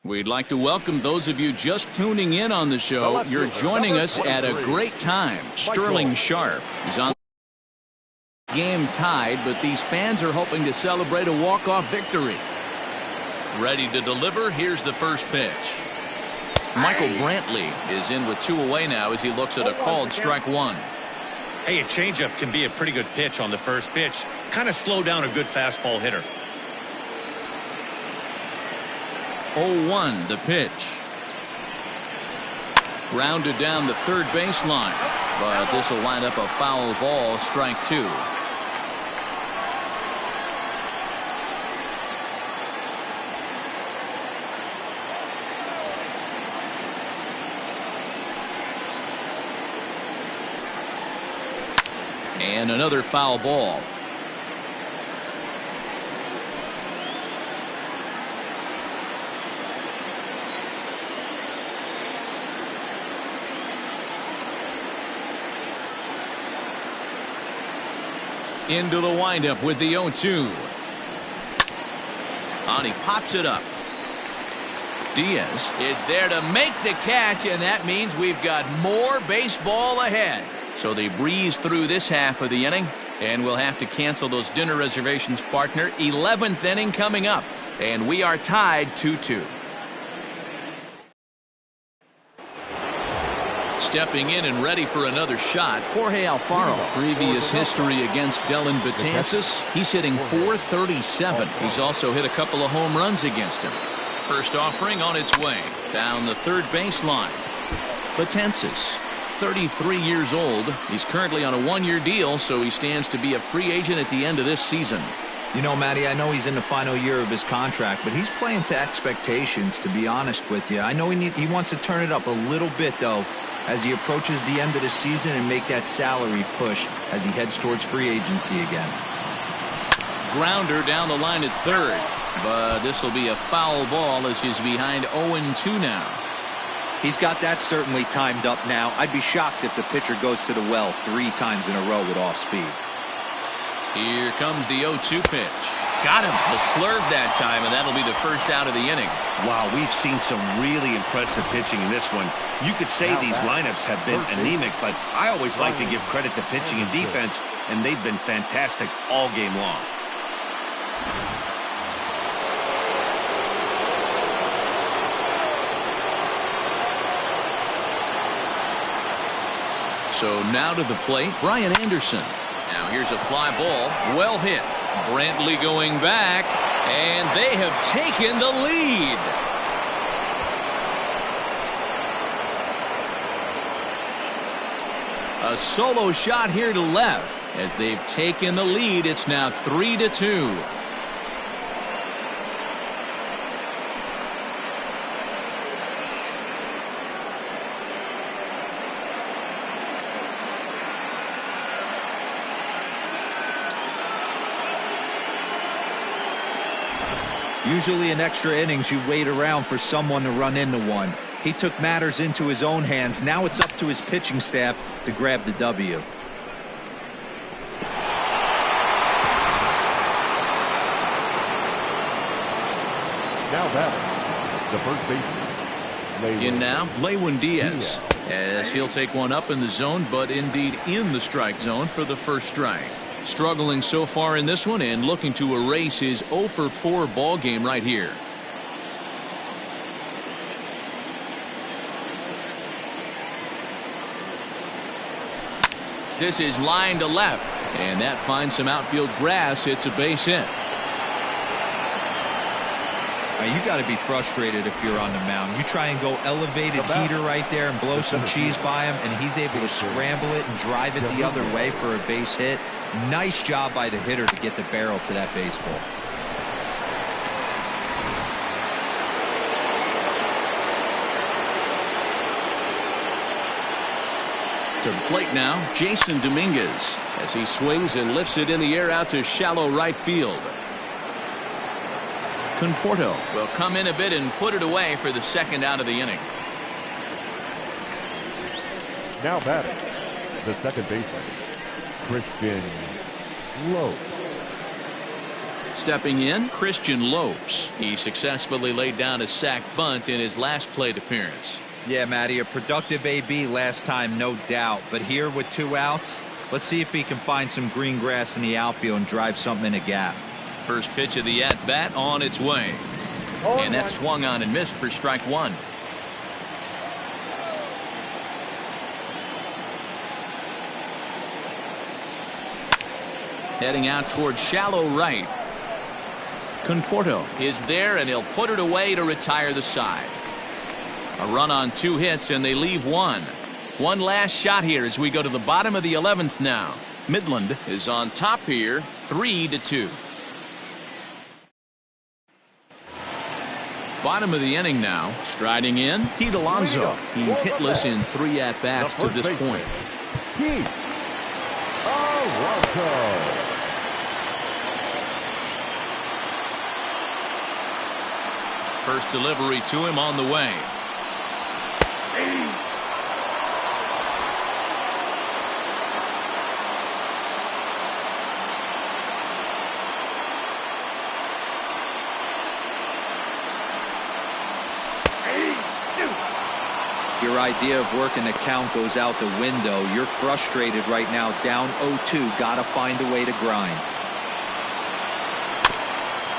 We'd like to welcome those of you just tuning in on the show. You're joining us at a great time. Sterling Sharp is on game tied, but these fans are hoping to celebrate a walk-off victory. Ready to deliver. Here's the first pitch. Michael Brantley is in with 2 away now as he looks at a called strike 1. Hey, a changeup can be a pretty good pitch on the first pitch. Kind of slow down a good fastball hitter. 0-1 the pitch. Grounded down the third baseline, but this will wind up a foul ball, strike 2. And another foul ball. Into the windup with the 0-2. And he pops it up. Diaz is there to make the catch, and that means we've got more baseball ahead. So they breeze through this half of the inning, and we'll have to cancel those dinner reservations, partner. 11th inning coming up, and we are tied 2-2. Stepping in and ready for another shot, Jorge Alfaro. Previous history against Dellin Betances. He's hitting .437. He's also hit a couple of home runs against him. First offering on its way. Down the third baseline. Betances, 33 years old. He's currently on a 1-year deal, so he stands to be a free agent at the end of this season. You know, Matty, I know he's in the final year of his contract, but he's playing to expectations, to be honest with you. I know he wants to turn it up a little bit, though, as he approaches the end of the season and make that salary push as he heads towards free agency again. Grounder down the line at third, but this will be a foul ball as he's behind 0-2 now. He's got that certainly timed up now. I'd be shocked if the pitcher goes to the well 3 times in a row with off speed. Here comes the 0-2 pitch. Got him. The slurve that time, and that'll be the first out of the inning. Wow, we've seen some really impressive pitching in this one. You could say these lineups have been anemic, but I always like to give credit to pitching and defense, and they've been fantastic all game long. So now to the plate, Brian Anderson. Now here's a fly ball, well hit. Brantley going back, and they have taken the lead. A solo shot here to left as they've taken the lead. It's now 3-2. Usually in extra innings, you wait around for someone to run into one. He took matters into his own hands. Now it's up to his pitching staff to grab the W. Now batting, the first baseman. In now, Lewin Diaz, as he'll take one up in the zone, but indeed in the strike zone for the first strike. Struggling so far in this one and looking to erase his 0-for-4 ball game right here. This is line to left, and that finds some outfield grass. It's a base hit. You got to be frustrated if you're on the mound. You try and go elevated heater right there and blow some cheese by him, and he's able to scramble it and drive it the other way for a base hit. Nice job by the hitter to get the barrel to that baseball. To the plate now, Jason Dominguez, as he swings and lifts it in the air out to shallow right field. Conforto will come in a bit and put it away for the second out of the inning. Now batting, the second baseman, Christian Lowe. Stepping in, Christian Lopes. He successfully laid down a sac bunt in his last plate appearance. Yeah, Matty, a productive AB last time, no doubt. But here with 2 outs, let's see if he can find some green grass in the outfield and drive something in a gap. First pitch of the at-bat on its way. And that swung on and missed for strike 1. Heading out towards shallow right. Conforto is there, and he'll put it away to retire the side. A run on 2 hits, and they leave 1. One last shot here as we go to the bottom of the 11th now. Midland is on top here, 3-2. Bottom of the inning now. Striding in, Pete Alonso. He's hitless in 3 at-bats to this point. Pete Alonso. First delivery to him on the way. Your idea of working the count goes out the window. You're frustrated right now, down 0-2. Got to find a way to grind.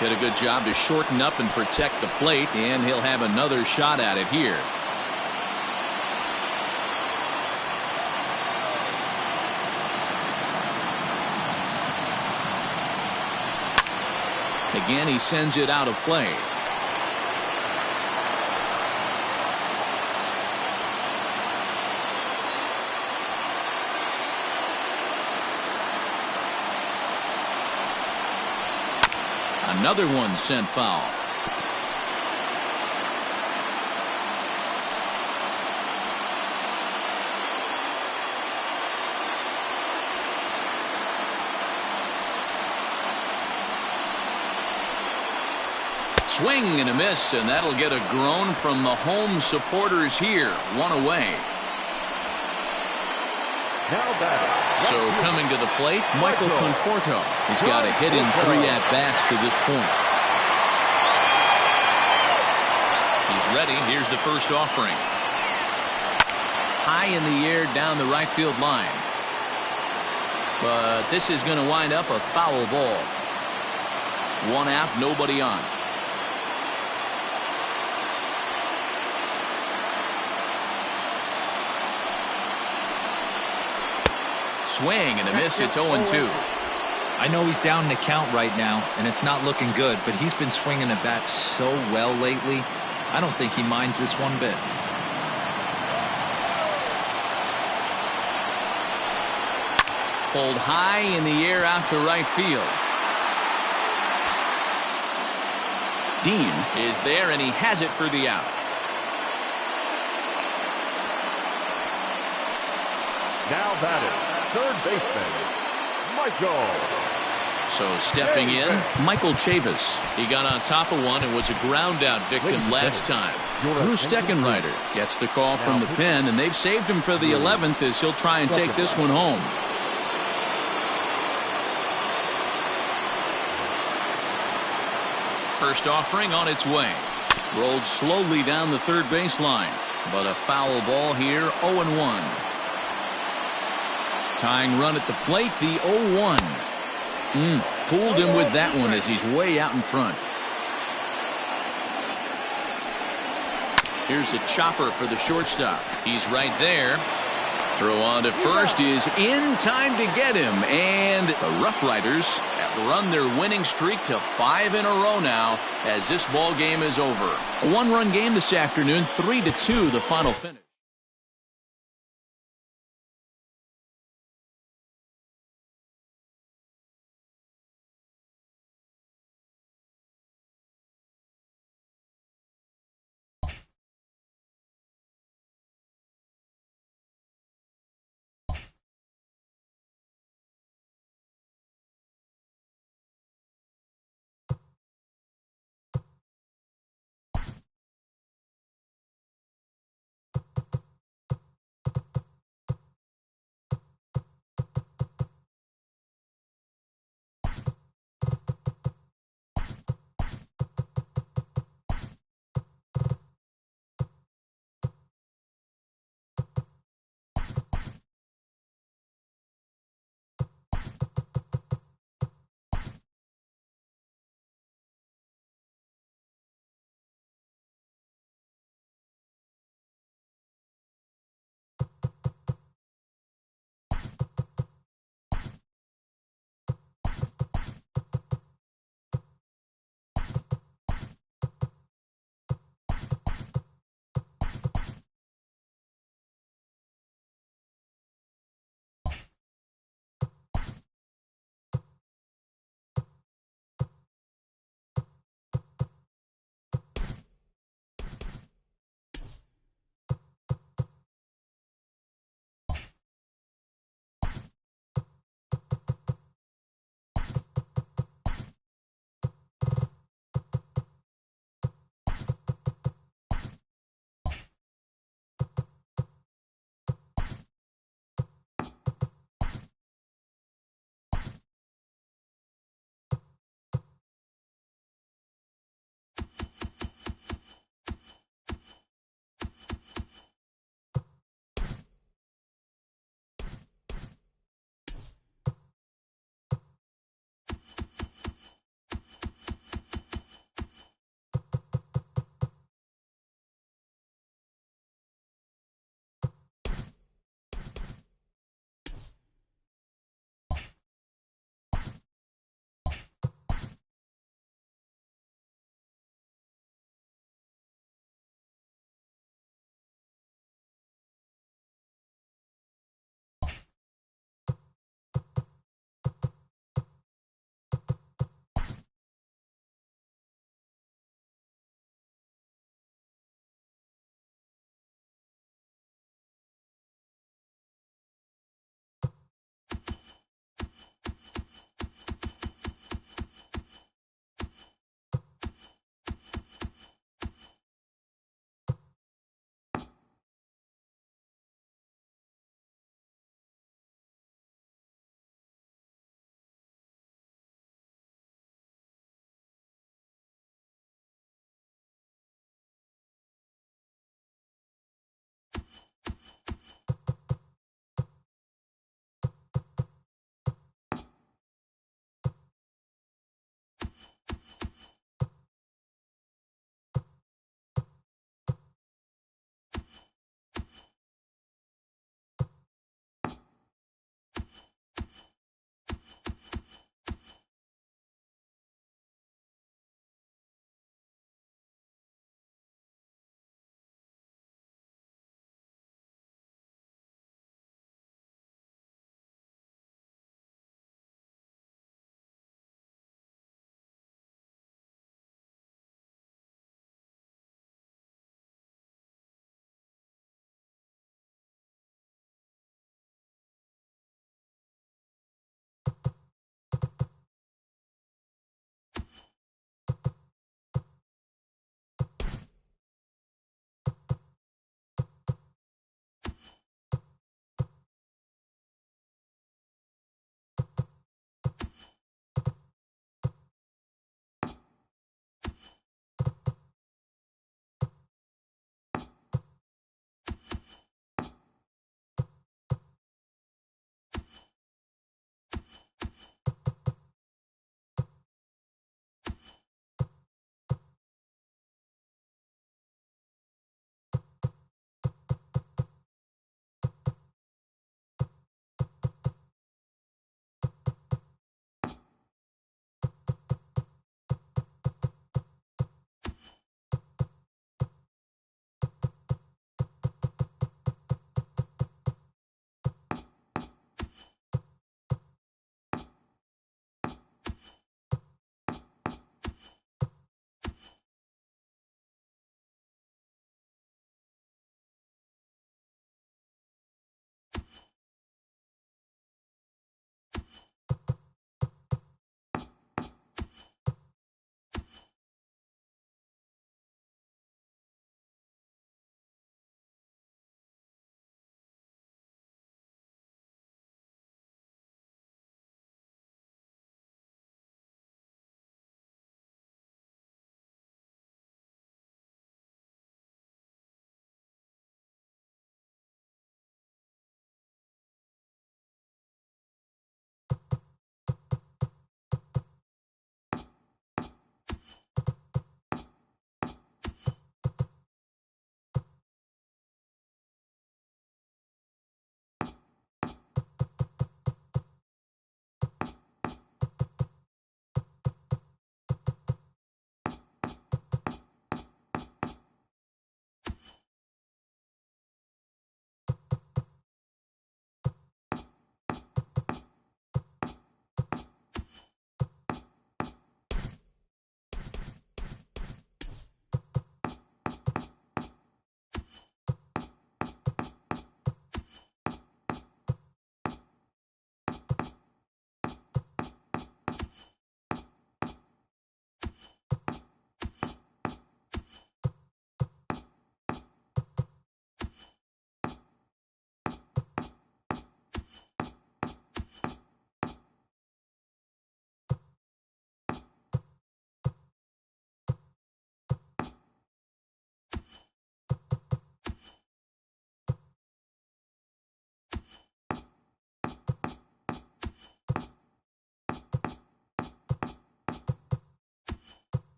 Did a good job to shorten up and protect the plate, and he'll have another shot at it here. Again, he sends it out of play. Another one sent foul. Swing and a miss, and that'll get a groan from the home supporters here. 1 away. So coming to the plate, Michael Conforto. He's got a hit in 3 at-bats to this point. He's ready. Here's the first offering. High in the air down the right field line. But this is going to wind up a foul ball. 1 out, nobody on. Swing and a miss. It's 0-2. I know he's down in the count right now, and it's not looking good, but he's been swinging the bat so well lately. I don't think he minds this one bit. Pulled high in the air out to right field. Dean is there, and he has it for the out. Now batting, third baseman, Michael. So stepping in, Michael Chavis. He got on top of one and was a ground out victim last time. Drew Steckenrider gets the call from the pen, and they've saved him for the 11th as he'll try and take this one home. First offering on its way. Rolled slowly down the third baseline, but a foul ball here, 0-1. Tying run at the plate, the 0-1. Fooled him with that one as he's way out in front. Here's a chopper for the shortstop. He's right there. Throw on to first is in time to get him. And the Rough Riders have run their winning streak to 5 in a row now as this ball game is over. A 1-run game this afternoon, 3-2 the final finish.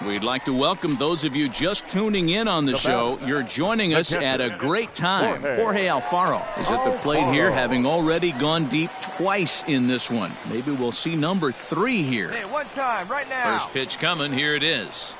We'd like to welcome those of you just tuning in on the show. You're joining us at a great time. Jorge Alfaro is at the plate here, having already gone deep twice in this one. Maybe we'll see number 3 here. Hey, one time, right now. First pitch coming. Here it is.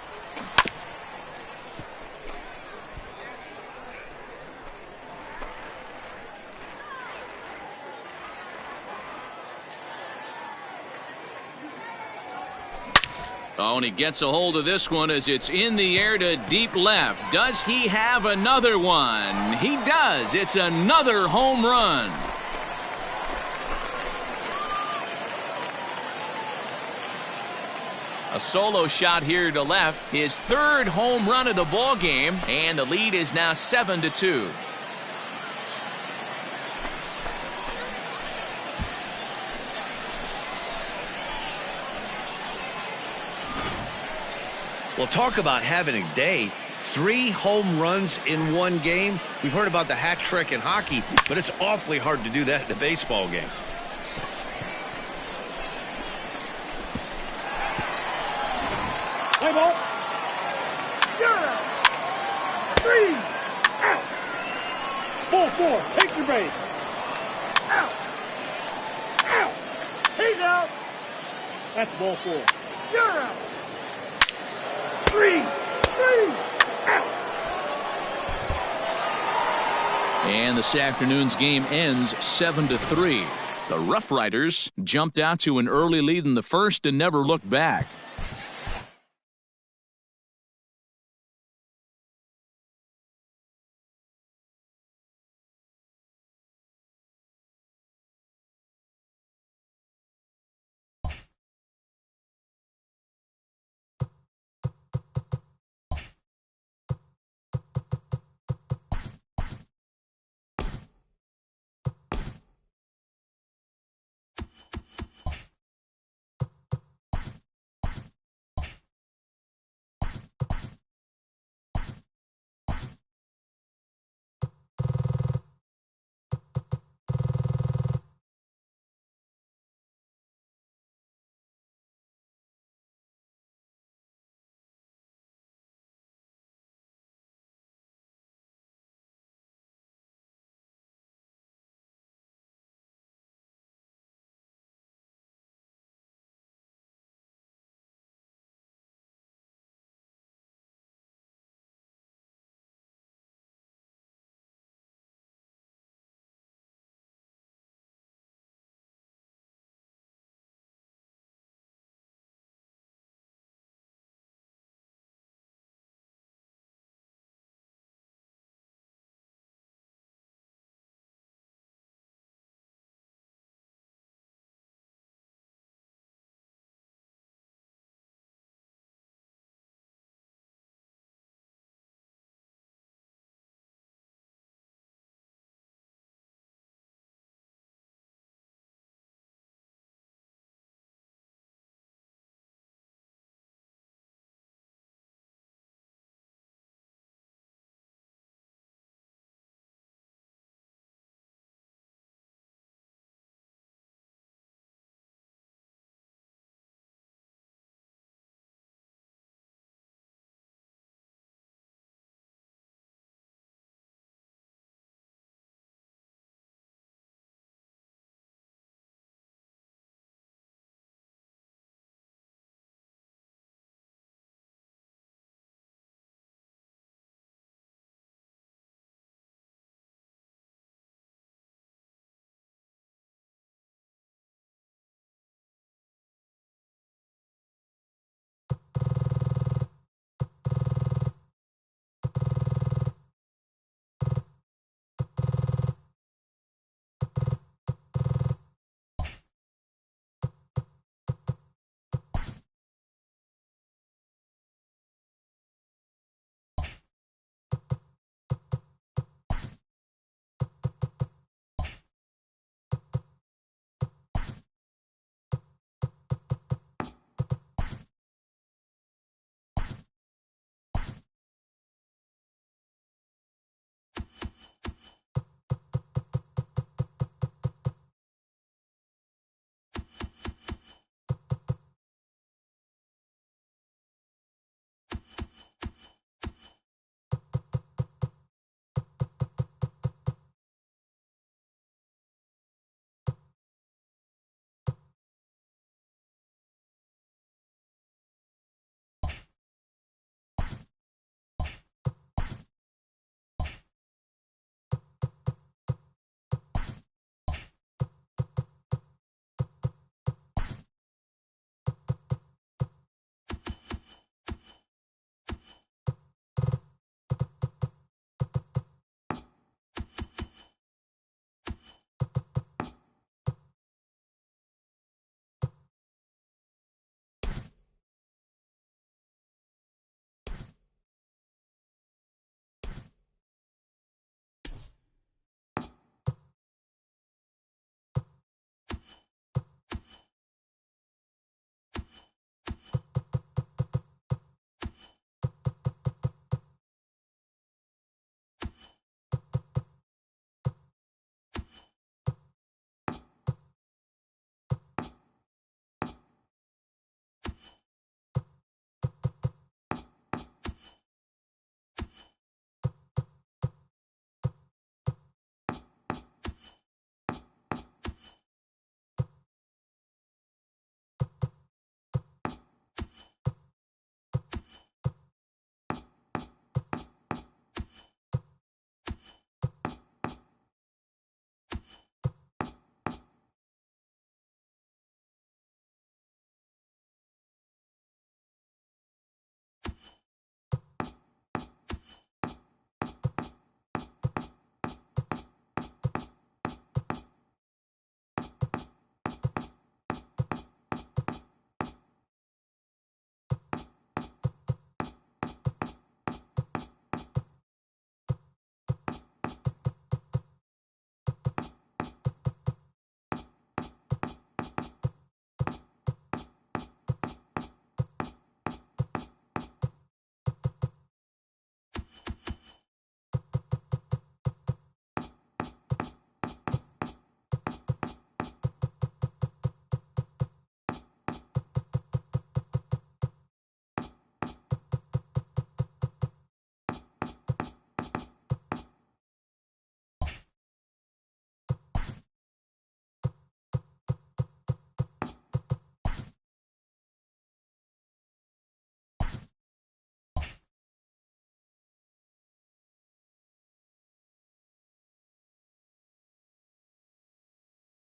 Oh, and he gets a hold of this one as it's in the air to deep left. Does he have another one? He does. It's another home run. A solo shot here to left. His 3rd home run of the ball game, and the lead is now 7-2. Well, talk about having a day. 3 home runs in one game. We've heard about the hat trick in hockey, but it's awfully hard to do that in a baseball game. Play ball. You're out. 3 out. Ball 4. Take your base. Out. Out. He's out. That's ball 4. You're out. 3 out. And this afternoon's game ends 7-3. The Rough Riders jumped out to an early lead in the first and never looked back.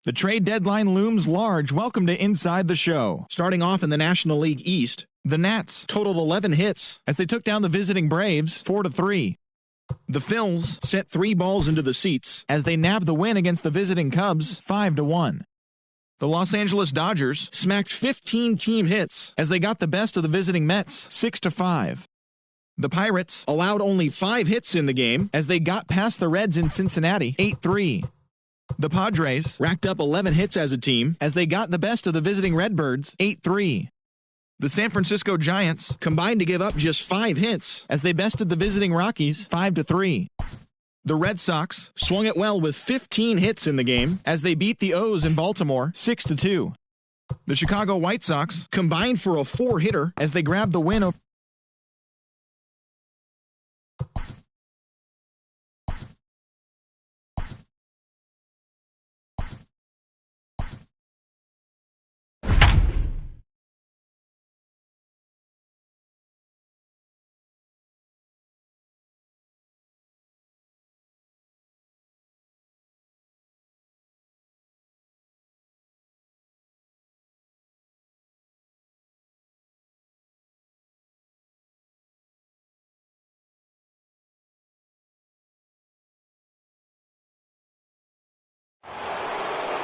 The trade deadline looms large. Welcome to Inside the Show. Starting off in the National League East, the Nats totaled 11 hits as they took down the visiting Braves 4-3. The Phils sent 3 balls into the seats as they nabbed the win against the visiting Cubs 5-1. The Los Angeles Dodgers smacked 15 team hits as they got the best of the visiting Mets 6-5. The Pirates allowed only 5 hits in the game as they got past the Reds in Cincinnati 8-3. The Padres racked up 11 hits as a team as they got the best of the visiting Redbirds 8-3. The San Francisco Giants combined to give up just 5 hits as they bested the visiting Rockies 5-3. The Red Sox swung it well with 15 hits in the game as they beat the O's in Baltimore 6-2. The Chicago White Sox combined for a 4-hitter as they grabbed the win over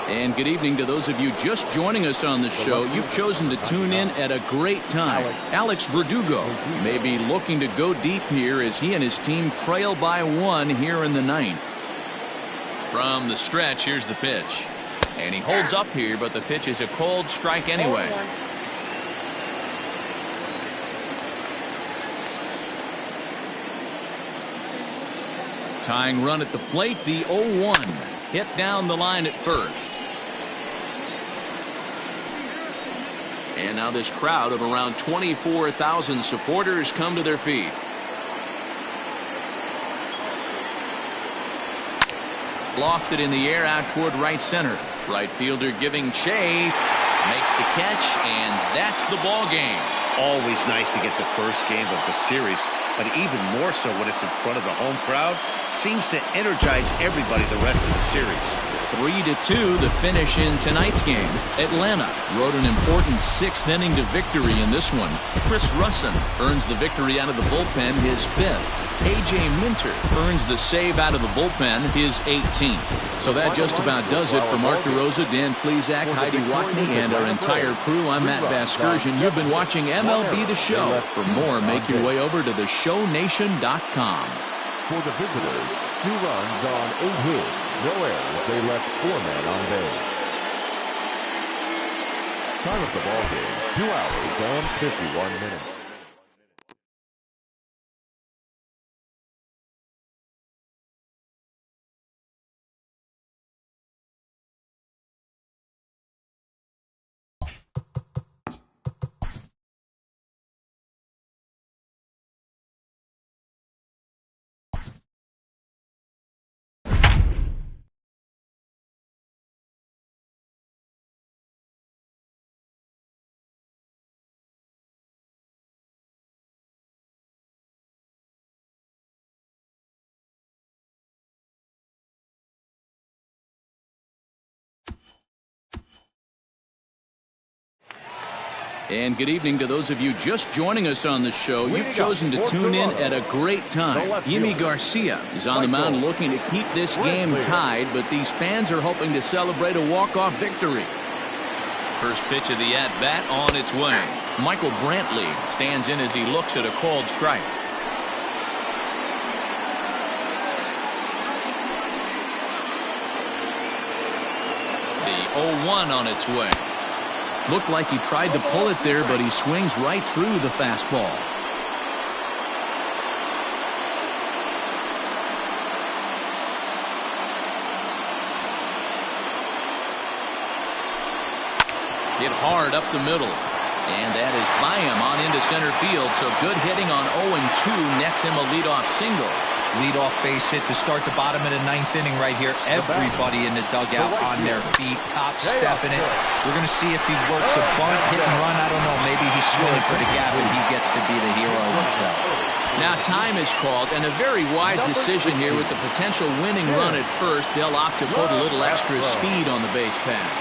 And good evening to those of you just joining us on the show. You've chosen to tune in at a great time. Alex Verdugo may be looking to go deep here as he and his team trail by 1 here in the 9th. From the stretch, here's the pitch. And he holds up here, but the pitch is a cold strike anyway. Tying run at the plate, the 0-1. Hit down the line at first. And now this crowd of around 24,000 supporters come to their feet. Lofted in the air out toward right center. Right fielder giving chase. Makes the catch, and that's the ball game. Always nice to get the first game of the series, but even more so when it's in front of the home crowd. Seems to energize everybody the rest of the series. 3-2 the finish in tonight's game. Atlanta rode an important 6th inning to victory in this one. Chris Russin earns the victory out of the bullpen, his 5th. A.J. Minter earns the save out of the bullpen, his 18th. So that just about does it for Mark DeRosa, Dan Plesac, Heidi Watney, and our entire crew. I'm Matt Vasgersian. You've been watching MLB The Show. For more, make your way over to theshownation.com. For the visitors, 2 runs on 8 hits, no errors. They left 4 men on base. Time of the ball game, 2 hours and 51 minutes. And good evening to those of you just joining us on the show. You've chosen to tune in at a great time. Yimi Garcia is on the mound looking to keep this game tied, but these fans are hoping to celebrate a walk-off victory. First pitch of the at-bat on its way. Michael Brantley stands in as he looks at a called strike. The 0-1 on its way. Looked like he tried to pull it there, but he swings right through the fastball. Hit hard up the middle. And that is by him on into center field. So good hitting on 0-2 nets him a leadoff single. Lead-off base hit to start the bottom of the ninth inning right here. Everybody in the dugout on their feet, top stepping it. We're going to see if he works a bunt, hit and run. I don't know. Maybe he's swinging for the gap and he gets to be the hero himself. Now time is called, and a very wise decision here with the potential winning run at first. They'll opt to put a little extra speed on the base path.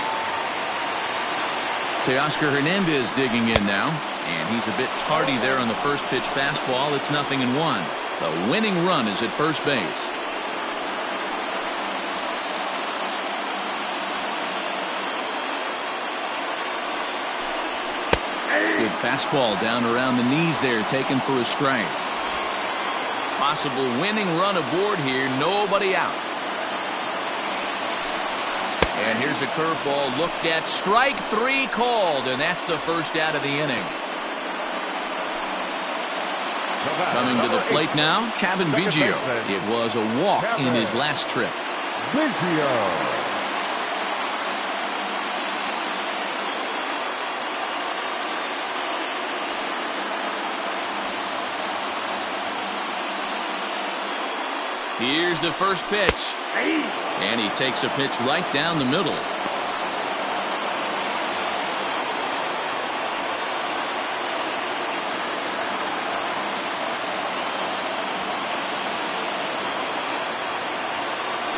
Teoscar Hernandez digging in now, and he's a bit tardy there on the first pitch fastball. It's 0-1. The winning run is at first base. Good fastball down around the knees there, taken for a strike. Possible winning run aboard here, nobody out. And here's a curveball looked at, strike 3 called, and that's the first out of the inning. Coming to the plate now, Cavan Biggio. It was a walk in his last trip. Here's the first pitch. And he takes a pitch right down the middle.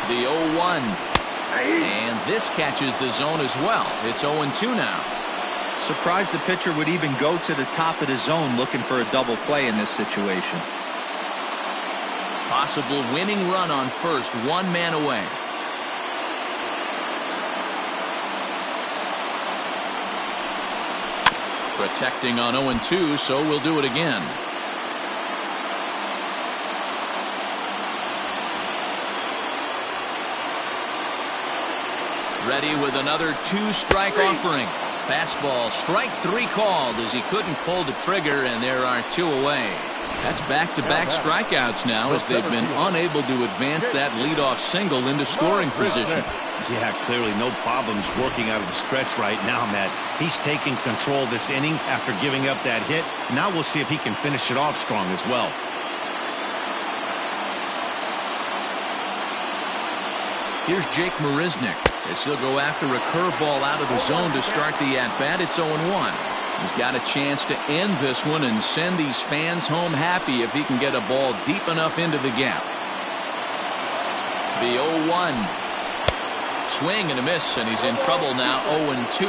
The 0-1. And this catches the zone as well. It's 0-2 now. Surprised the pitcher would even go to the top of the zone looking for a double play in this situation. Possible winning run on first, 1 man away. Protecting on 0-2, so we'll do it again. Ready with another 2-strike offering. Fastball, strike 3 called as he couldn't pull the trigger, and there are 2 away. That's back-to-back strikeouts now as they've been unable to advance that leadoff single into scoring position. Yeah, clearly no problems working out of the stretch right now, Matt. He's taking control this inning after giving up that hit. Now we'll see if he can finish it off strong as well. Here's Jake Marisnick as he'll go after a curveball out of the zone to start the at-bat. It's 0-1. He's got a chance to end this one and send these fans home happy if he can get a ball deep enough into the gap. The 0-1. Swing and a miss, and he's in trouble now. 0-2.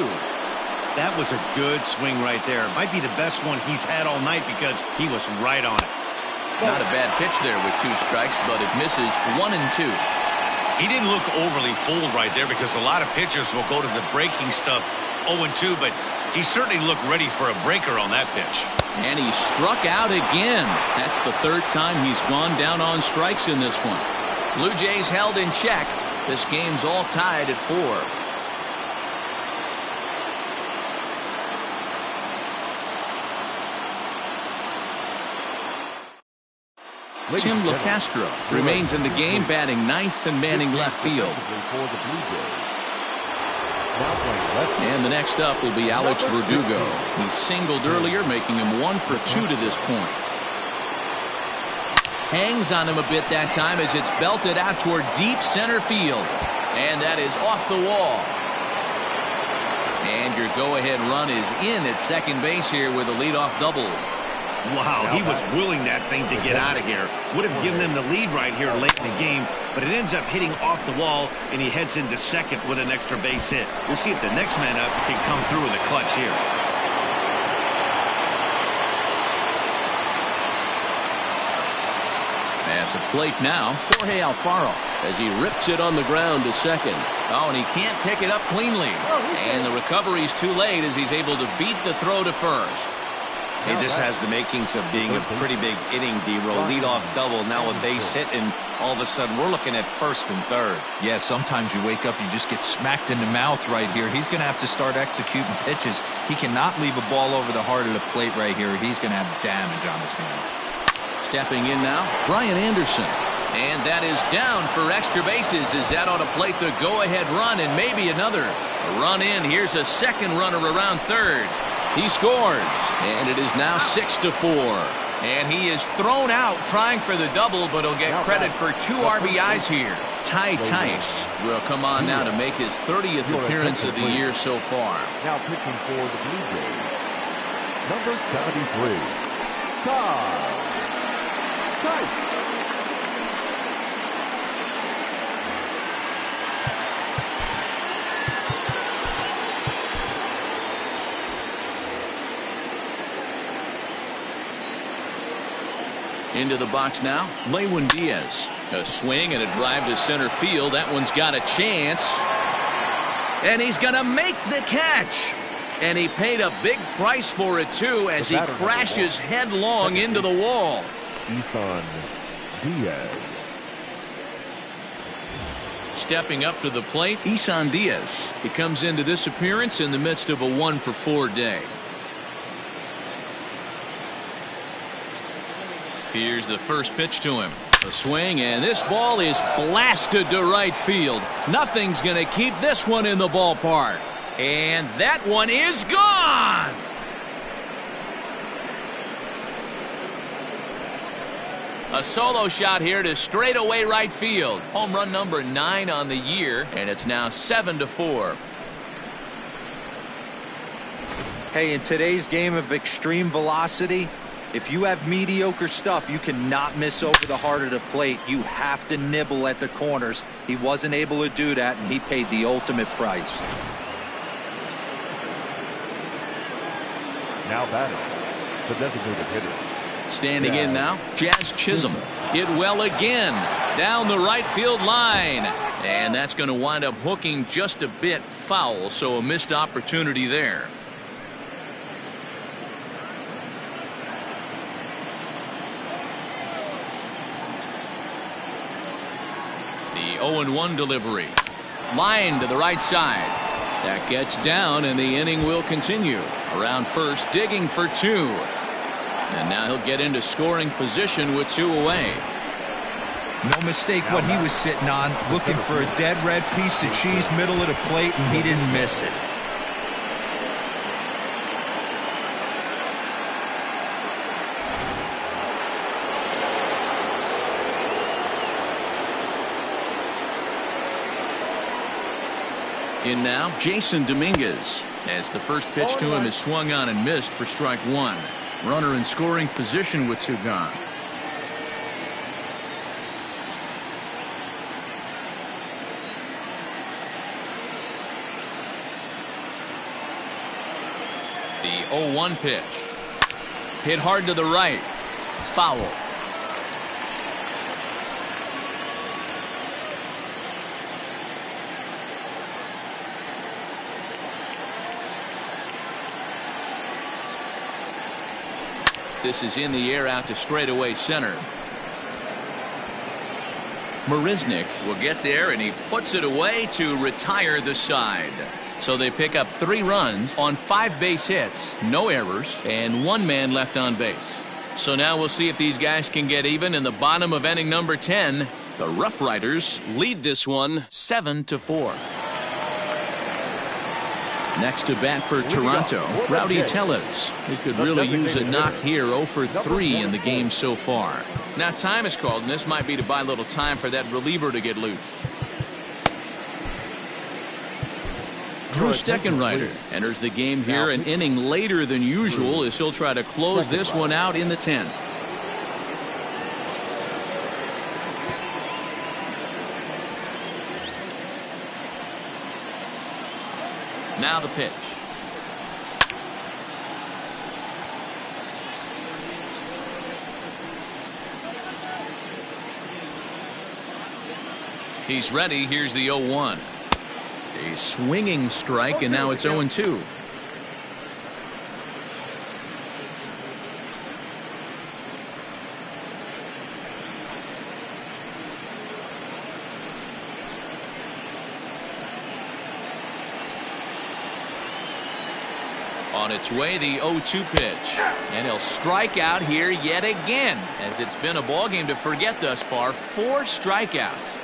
That was a good swing right there. Might be the best one he's had all night because he was right on it. Not a bad pitch there with 2 strikes, but it misses. 1-2. He didn't look overly fooled right there because a lot of pitchers will go to the breaking stuff 0-2, but he certainly looked ready for a breaker on that pitch. And he struck out again. That's the 3rd time he's gone down on strikes in this one. Blue Jays held in check. This game's all tied at 4. Tim LeCastro remains in the game, batting 9th and manning left field. And the next up will be Alex Verdugo. He singled earlier, making him 1 for 2 to this point. Hangs on him a bit that time as it's belted out toward deep center field. And that is off the wall. And your go-ahead run is in at second base here with a leadoff double. Wow, he was willing that thing to get out of here. Would have given them the lead right here late in the game, but it ends up hitting off the wall, and he heads into second with an extra base hit. We'll see if the next man up can come through in the clutch here. At the plate now, Jorge Alfaro as he rips it on the ground to second. Oh, and he can't pick it up cleanly. And the recovery's too late as he's able to beat the throw to first. Hey, this has the makings of being a pretty big inning, D-Roll. Leadoff double, now a base hit, and all of a sudden we're looking at first and third. Yeah, sometimes you wake up, you just get smacked in the mouth right here. He's going to have to start executing pitches. He cannot leave a ball over the heart of the plate right here. He's going to have damage on his hands. Stepping in now, Brian Anderson. And that is down for extra bases as that ought to plate the go-ahead run and maybe another. A run in. Here's a second runner around third. He scores, and it is now 6-4. And he is thrown out trying for the double, but he'll get credit for 2 RBIs here. Ty Tice will come on now to make his 30th appearance of the year so far. Now pitching for the Blue Jays, number 73, Ty Tice. Into the box now, Lewin Diaz. A swing and a drive to center field. That one's got a chance. And he's going to make the catch. And he paid a big price for it, too, as he crashes headlong into the wall. Isan Diaz. Stepping up to the plate, Isan Diaz. He comes into this appearance in the midst of a 1-for-4 day. Here's the first pitch to him. A swing, and this ball is blasted to right field. Nothing's going to keep this one in the ballpark. And that one is gone. A solo shot here to straightaway right field. Home run number 9 on the year, and it's now 7-4. Hey, in today's game of extreme velocity, if you have mediocre stuff, you cannot miss over the heart of the plate. You have to nibble at the corners. He wasn't able to do that, and he paid the ultimate price. Now batting, the designated hitter. Standing in now, Jazz Chisholm. Hit well again. Down the right field line. And that's going to wind up hooking just a bit foul, so a missed opportunity there. The 0-1 delivery. Line to the right side. That gets down, and the inning will continue. Around first, digging for 2. And now he'll get into scoring position with 2 away. No mistake what he was sitting on, looking for a dead red piece of cheese middle of the plate, and he didn't miss it. In now, Jason Dominguez, as the first pitch to him is swung on and missed for strike 1. Runner in scoring position with 2 gone. The 0-1 pitch. Hit hard to the right. Foul. This is in the air out to straightaway center. Marisnick will get there, and he puts it away to retire the side. So they pick up 3 runs on 5 base hits, no errors, and 1 man left on base. So now we'll see if these guys can get even in the bottom of inning number 10. The Rough Riders lead this one 7-4. Next to bat for Toronto, Rowdy Tellez. He could really use a knock here, 0 for 3 in the game so far. Now time is called, and this might be to buy a little time for that reliever to get loose. Drew Steckenrider enters the game here an inning later than usual as he'll try to close this one out in the 10th. Now the pitch. He's ready. Here's the 0-1. A swinging strike, and now it's 0-2. On its way, the 0-2 pitch. And he'll strike out here yet again, as it's been a ball game to forget thus far. 4 strikeouts.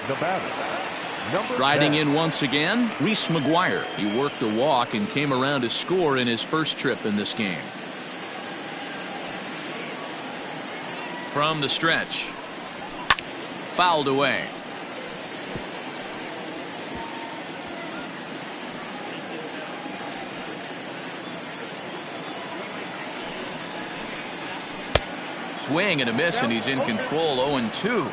The batter, Riding in once again, Reese McGuire. He worked a walk and came around to score in his first trip in this game. from the stretch. Fouled away. Swing and a miss, and he's in control. 0-2.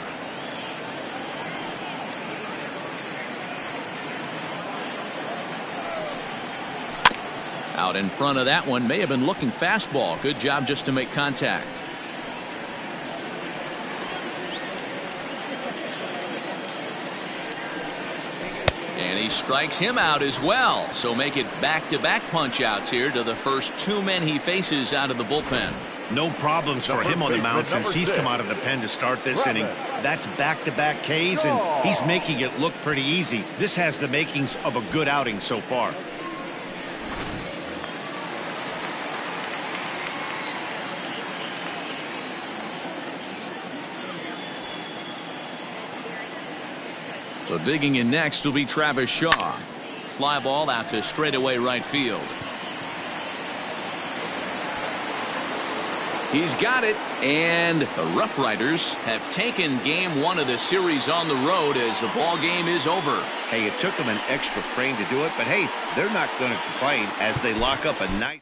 Out in front of that one, may have been looking fastball. Good job just to make contact. And he strikes him out as well. So make it back-to-back punch-outs here to the first two men he faces out of the bullpen. No problems for him on the mound since he's come out of the pen to start this inning. That's back-to-back Ks, and he's making it look pretty easy. This has the makings of a good outing so far. So digging in next will be Travis Shaw. Fly ball out to straightaway right field. He's got it, and the Rough Riders have taken game one of the series on the road as the ball game is over. Hey, it took them an extra frame to do it, but hey, they're not going to complain as they lock up a nice.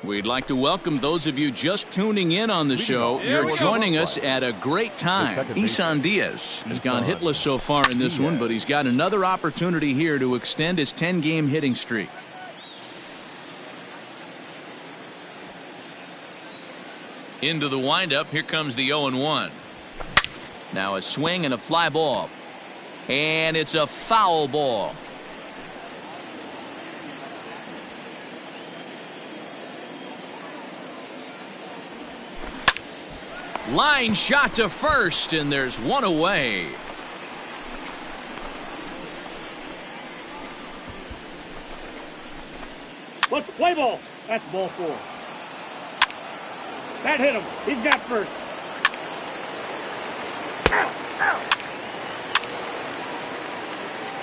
We'd like to welcome those of you just tuning in on the show. You're joining us at a great time. Isan Diaz has gone hitless so far in this one, but he's got another opportunity here to extend his 10-game hitting streak. Into the windup, here comes the 0-1. Now a swing and a fly ball. And it's a foul ball. Line shot to first, and there's one away. What's the play ball? That's ball 4. That hit him. He's got first. Ow, ow.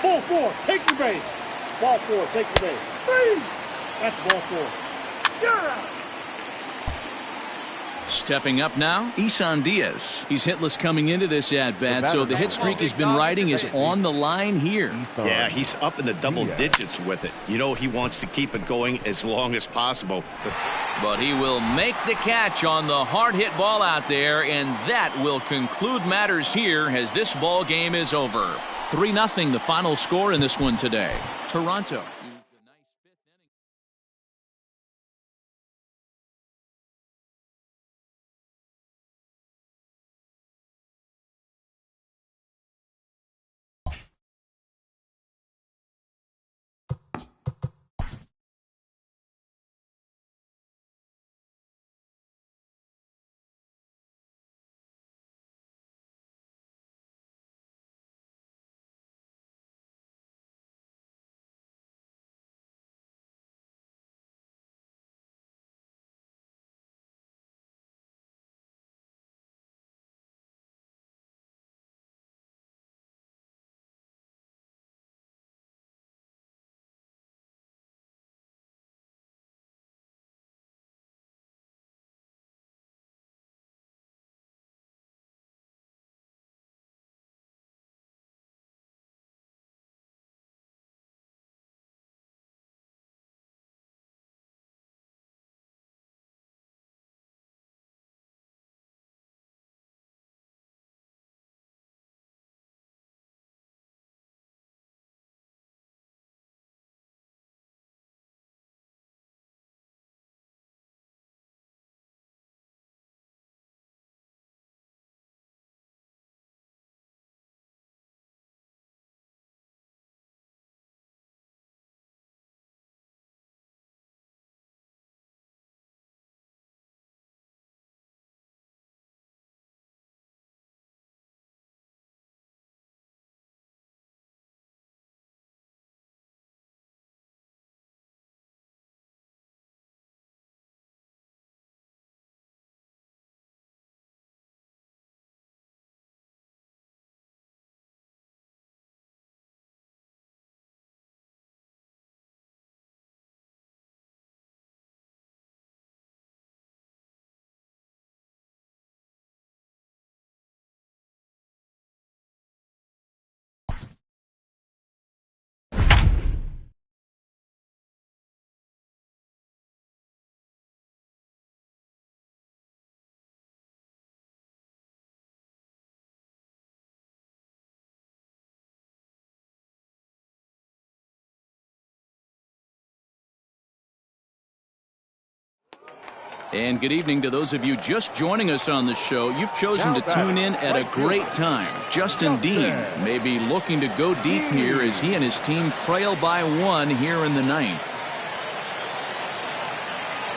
Ball 4. Take the base. Ball 4. Take the base. 3. That's ball 4. You're out. Stepping up now, Isan Diaz. He's hitless coming into this at-bat, so the hit streak has been riding is on the line here. Yeah, he's up in the double digits with it. You know, he wants to keep it going as long as possible. But he will make the catch on the hard hit ball out there, and that will conclude matters here as this ball game is over. 3-0 the final score in this one today. Toronto. And good evening to those of you just joining us on the show. You've chosen to tune in at a great time. Justin Dean may be looking to go deep here as he and his team trail by 1 here in the 9th.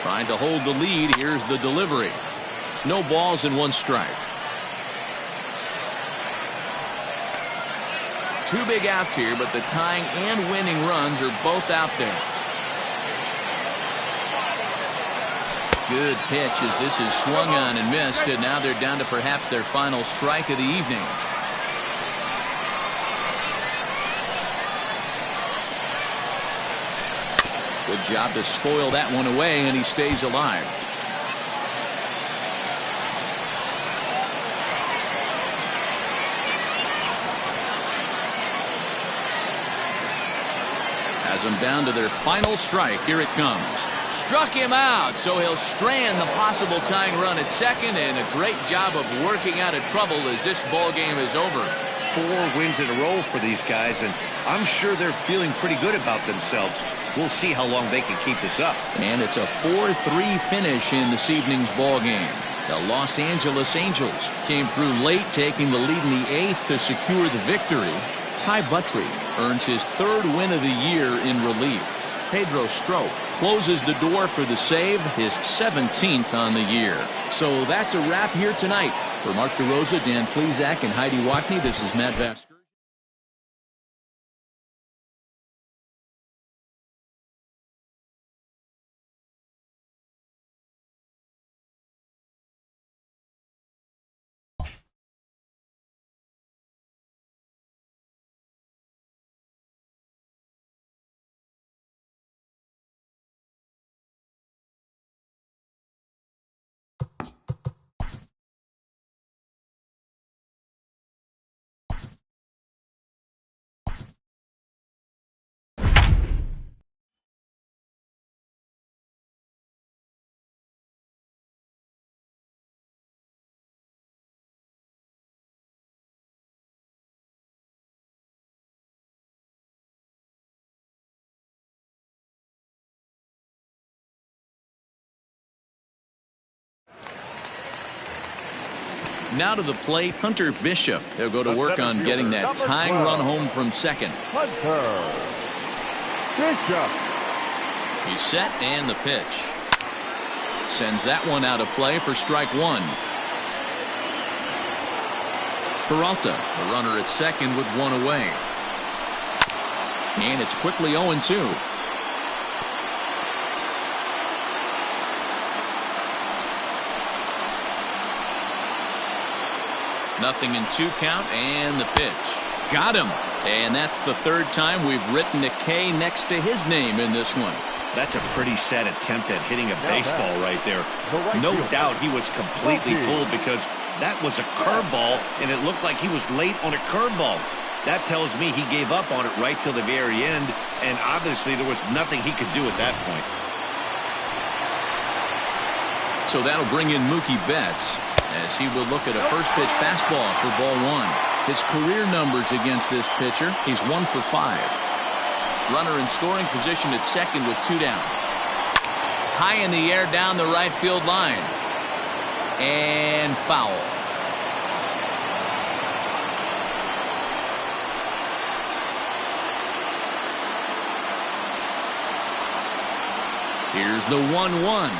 Trying to hold the lead. Here's the delivery. No balls and 1 strike. 2 big outs here, but the tying and winning runs are both out there. Good pitch as this is swung on and missed, and now they're down to perhaps their final strike of the evening. Good job to spoil that one away, and he stays alive. Has them down to their final strike. Here it comes. Struck him out, so he'll strand the possible tying run at second, and a great job of working out of trouble as this ball game is over. 4 wins in a row for these guys, and I'm sure they're feeling pretty good about themselves. We'll see how long they can keep this up. And it's a 4-3 finish in this evening's ball game. The Los Angeles Angels came through late, taking the lead in the 8th to secure the victory. Ty Buttrey earns his 3rd win of the year in relief. Pedro Strop closes the door for the save, his 17th on the year. So that's a wrap here tonight. For Mark DeRosa, Dan Plesac, and Heidi Wackney, this is Matt Vasker. Now to the plate, Hunter Bishop. They'll go to work on getting that tying run home from second. Hunter Bishop. He's set, and the pitch. Sends that one out of play for strike 1. Peralta, the runner at second with 1 away. And it's quickly 0-2. Nothing in 2 count, and the pitch. Got him. And that's the 3rd time we've written a K next to his name in this one. That's a pretty sad attempt at hitting a baseball right there. No doubt he was completely fooled because that was a curveball, and it looked like he was late on a curveball. That tells me he gave up on it right till the very end, and obviously there was nothing he could do at that point. So that'll bring in Mookie Betts, as he will look at a first pitch fastball for ball 1. His career numbers against this pitcher, he's 1 for 5. Runner in scoring position at second with 2 down. High in the air down the right field line. And foul. Here's the 1-1.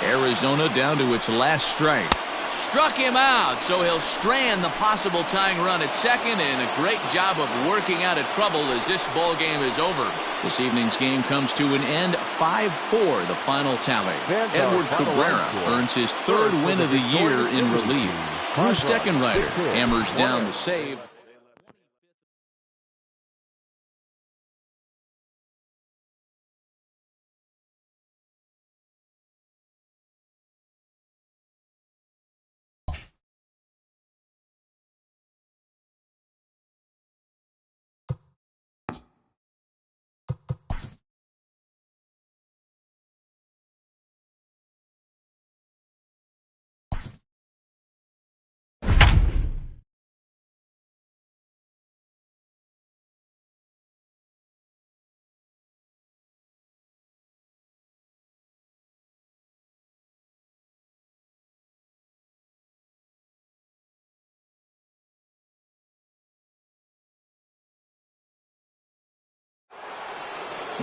Arizona down to its last strike. Struck him out, so he'll strand the possible tying run at second, and a great job of working out of trouble as this ball game is over. This evening's game comes to an end, 5-4 the final tally. Edward Cabrera earns his 3rd win of the year in relief. Drew Steckenrider hammers down the save.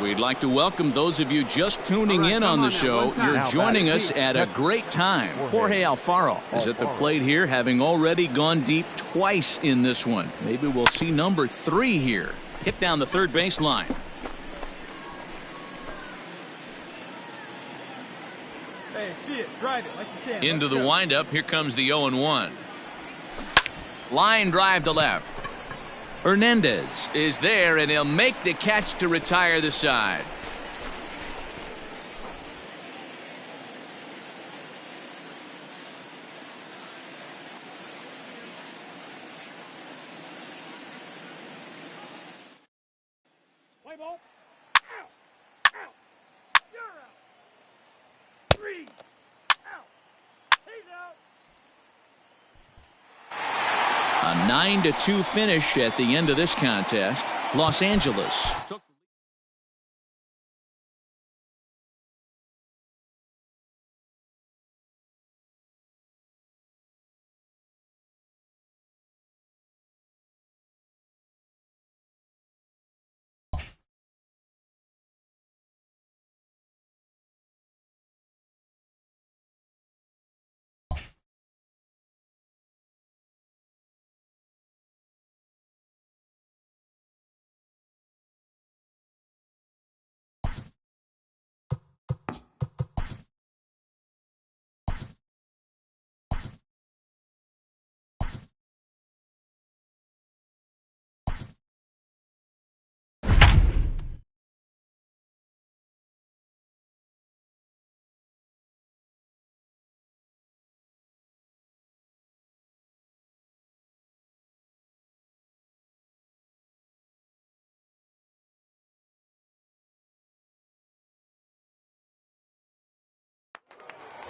We'd like to welcome those of you just tuning in on the show. You're joining us at a great time. Jorge Alfaro is at the plate here, having already gone deep twice in this one. Maybe we'll see number 3 here. Hit down the third baseline. Hey, see it, drive it like you can. Into the windup, here comes the 0-1. Line drive to left. Hernandez is there, and he'll make the catch to retire the side. Play ball. Out. Out. You're out. 3. Out. He's out. A 9-2 finish at the end of this contest. Los Angeles took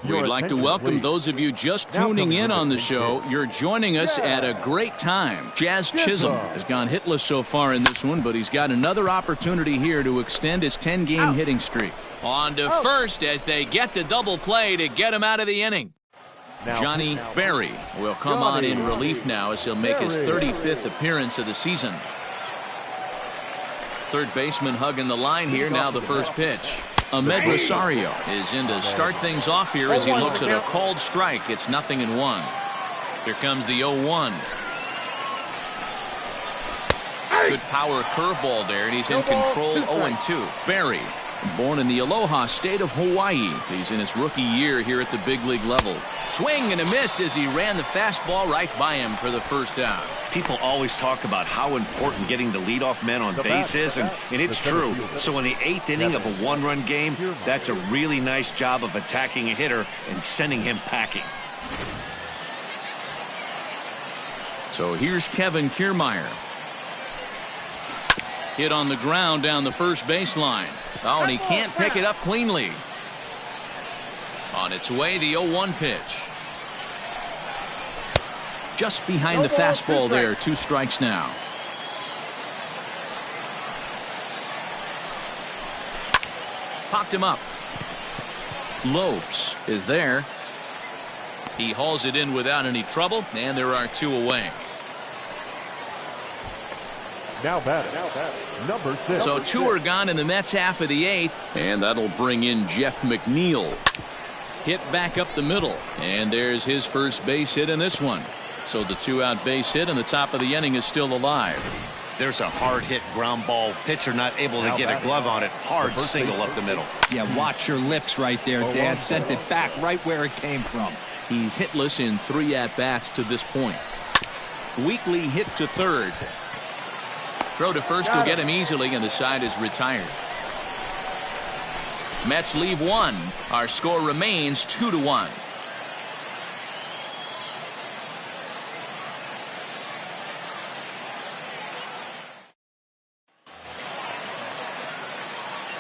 We'd like to welcome those of you just tuning in on the show. You're joining us at a great time. Jazz Chisholm has gone hitless so far in this one, but he's got another opportunity here to extend his 10-game hitting streak. On to first as they get the double play to get him out of the inning. Johnny Berry will come on in relief now as he'll make his 35th appearance of the season. Third baseman hugging the line here. Now the first pitch. Ahmed Rosario is in to start things off here as he looks at a called strike. It's 0-1. Here comes the 0-1. Good power curveball there, and he's in control. 0-2. Berry, born in the Aloha state of Hawaii. He's in his rookie year here at the big league level. Swing and a miss as he ran the fastball right by him for the first out. People always talk about how important getting the leadoff man on base is, and it's true. So in the 8th inning of a 1-run game, that's a really nice job of attacking a hitter and sending him packing. So here's Kevin Kiermaier. Hit on the ground down the first baseline. Oh, and he can't pick it up cleanly. On its way, the 0-1 pitch. Just behind the fastball there. 2 strikes now. Popped him up. Lopes is there. He hauls it in without any trouble, and there are 2 away. Now batting, number 6. So 2 are gone in the Mets half of the 8th, and that'll bring in Jeff McNeil. Hit back up the middle, and there's his first base hit in this one. So the 2-out base hit, and the top of the inning is still alive. There's a hard hit ground ball. Pitcher not able to get a glove on it. Hard single up the middle. Yeah, watch your lips right there, Dan. Sent it back right where it came from. He's hitless in 3 at-bats to this point. Weekly hit to third. Throw to first will get him easily, and the side is retired. Mets leave 1. Our score remains 2-1.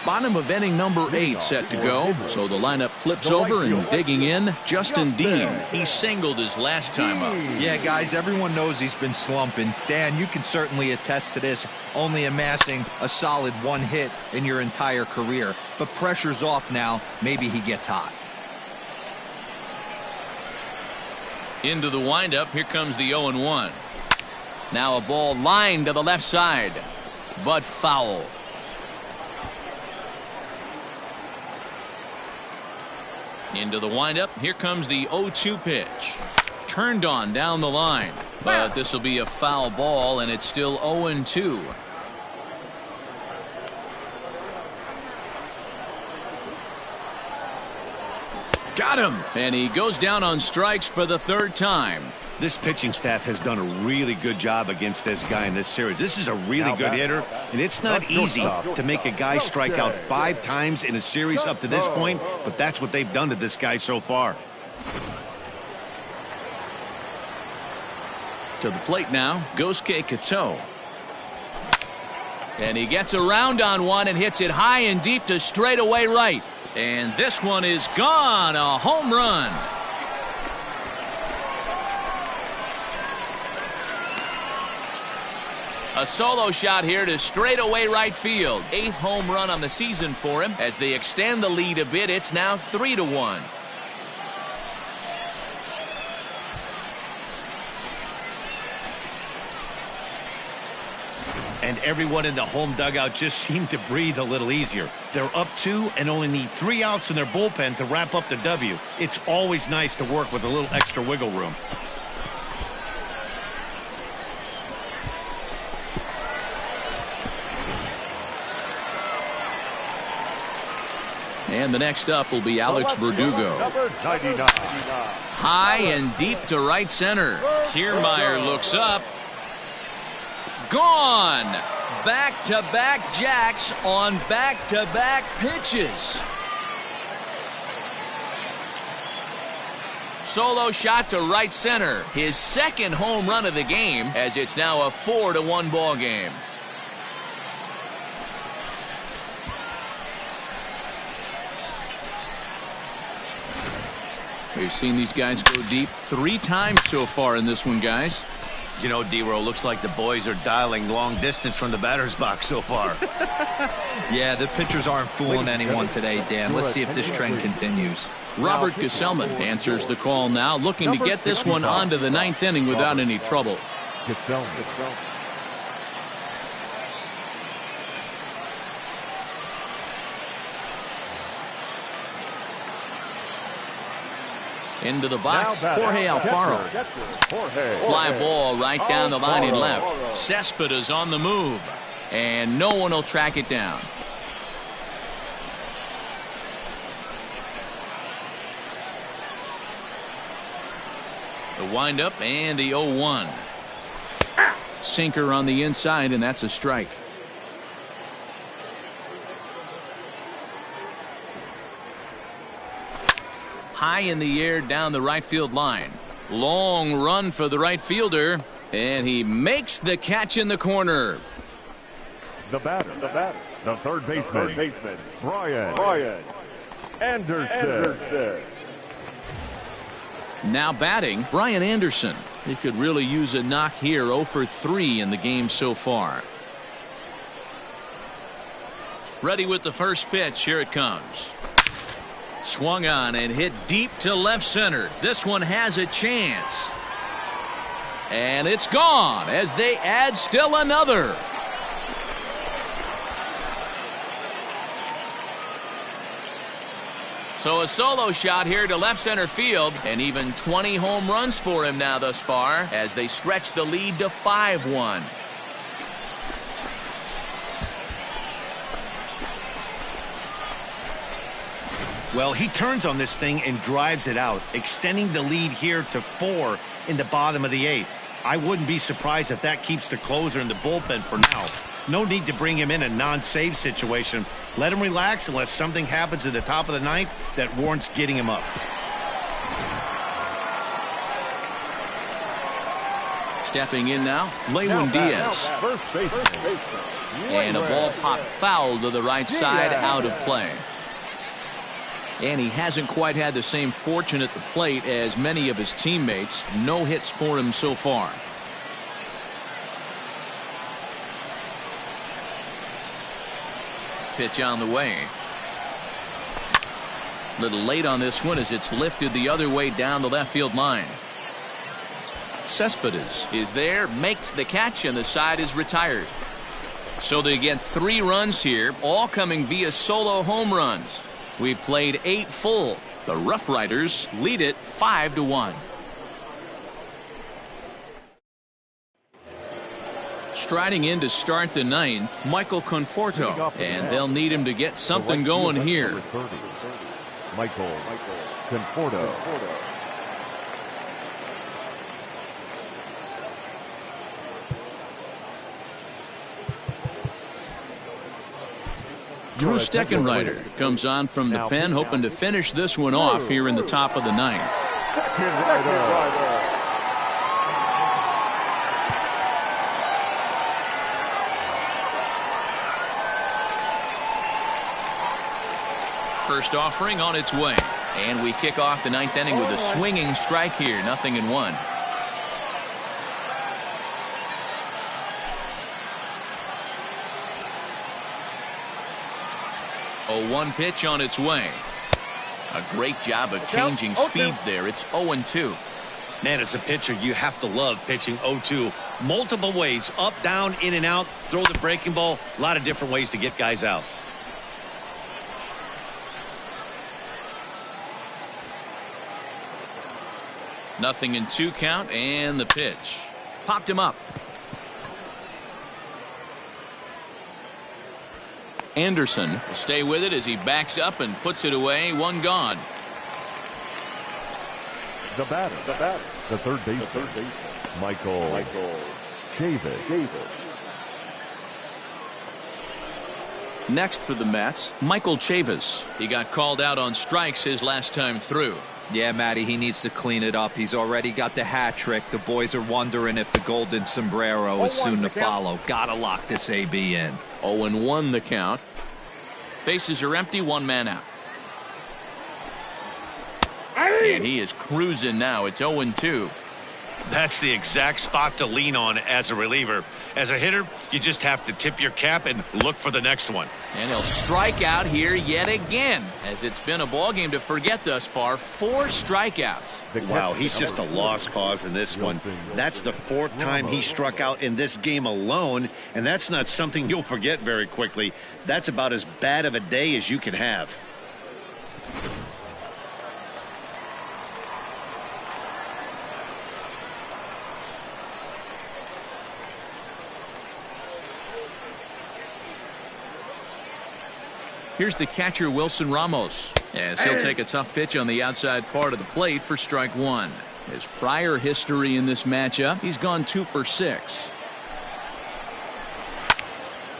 Bottom of inning number 8 set to go. So the lineup flips over, and digging in, Justin Dean. He singled his last time up. Yeah, guys, everyone knows he's been slumping. Dan, you can certainly attest to this, only amassing a solid 1 hit in your entire career. But pressure's off now. Maybe he gets hot. Into the windup. Here comes the 0-1. Now a ball lined to the left side, but foul. Into the windup. Here comes the 0-2 pitch. Turned on down the line. But this will be a foul ball, and it's still 0-2. Got him. And he goes down on strikes for the third time. This pitching staff has done a really good job against this guy in this series. This is a really good hitter, and it's not easy to make a guy strike out 5 times in a series up to this point, but that's what they've done to this guy so far. To the plate now, Gosuke Kato. And he gets around on one and hits it high and deep to straightaway right. And this one is gone. A home run. A solo shot here to straightaway right field. 8th home run on the season for him. As they extend the lead a bit, it's now 3-1. And everyone in the home dugout just seemed to breathe a little easier. They're up 2 and only need 3 outs in their bullpen to wrap up the W. It's always nice to work with a little extra wiggle room. And the next up will be Alex Verdugo. Number 99. High and deep to right center. Kiermaier looks up. Gone. Back-to-back jacks on back-to-back pitches. Solo shot to right center. His second home run of the game, as it's now a 4-1 ball game. We've seen these guys go deep 3 times so far in this one, guys. You know, D-Row, looks like the boys are dialing long distance from the batter's box so far. Yeah, the pitchers aren't fooling anyone today, Dan. Let's see if this trend continues. Robert Gesellman answers the call now, looking to get this one onto the 9th inning without any trouble. Into the box, Jorge Alfaro. Fly ball right down the line and left. Cespedes on the move, and no one will track it down. The windup and the 0-1. Sinker on the inside, and that's a strike. High in the air down the right field line. Long run for the right fielder, and he makes the catch in the corner. The batter, the third baseman, Brian Anderson. Now batting, Brian Anderson. He could really use a knock here. 0 for 3 in the game so far. Ready with the first pitch. Here it comes. Swung on and hit deep to left center. This one has a chance. And it's gone as they add still another. So a solo shot here to left center field, and even 20 home runs for him now thus far as they stretch the lead to 5-1. Well, he turns on this thing and drives it out, extending the lead here to 4 in the bottom of the 8th. I wouldn't be surprised if that keeps the closer in the bullpen for now. No need to bring him in a non-save situation. Let him relax unless something happens at the top of the 9th that warrants getting him up. Stepping in now, Lewin Diaz. First baseman. And a ball popped foul to the right side, out of play. And he hasn't quite had the same fortune at the plate as many of his teammates. No hits for him so far. Pitch on the way. Little late on this one as it's lifted the other way down the left field line. Cespedes is there, makes the catch, and the side is retired. So they get 3 runs here, all coming via solo home runs. We've played 8 full. The Rough Riders lead it 5-1. Striding in to start the 9th, Michael Conforto, and they'll need him to get something going here. Michael Conforto. Drew Steckenrider comes on from the pen, hoping to finish this one off here in the top of the 9th. First offering on its way. And we kick off the 9th inning with a swinging strike here. 0-1. A 1 pitch on its way. A great job of changing speeds there. It's 0-2. Man, as a pitcher, you have to love pitching 0-2. Multiple ways, up, down, in and out, throw the breaking ball. A lot of different ways to get guys out. Nothing in 2 count, and the pitch. Popped him up. Anderson will stay with it as he backs up and puts it away. 1 gone. The batter. The third baseman. Michael Chavis. Next for the Mets, Michael Chavis. He got called out on strikes his last time through. Yeah, Matty, he needs to clean it up. He's already got the hat trick. The boys are wondering if the golden sombrero is soon to follow. Gotta lock this AB in. 0-1 the count. Bases are empty, 1 man out. And he is cruising now. It's 0-2. That's the exact spot to lean on as a reliever. As a hitter, you just have to tip your cap and look for the next one. And he'll strike out here yet again, as it's been a ball game to forget thus far. 4 strikeouts. Wow, he's just a lost cause in this one. That's the 4th time he struck out in this game alone, and that's not something you'll forget very quickly. That's about as bad of a day as you can have. Here's the catcher, Wilson Ramos, as he'll take a tough pitch on the outside part of the plate for strike 1. His prior history in this matchup, he's gone 2 for 6.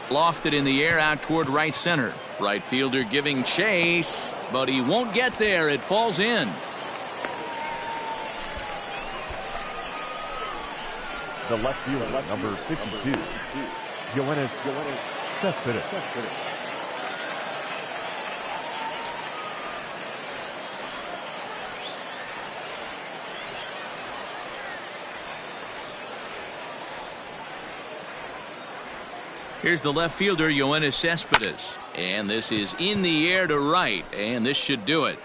Lofted in the air out toward right center. Right fielder giving chase, but he won't get there. It falls in. The left fielder, number 52, Yoenis Cespedes. Here's the left fielder, Yoenis Cespedes. And this is in the air to right, and this should do it.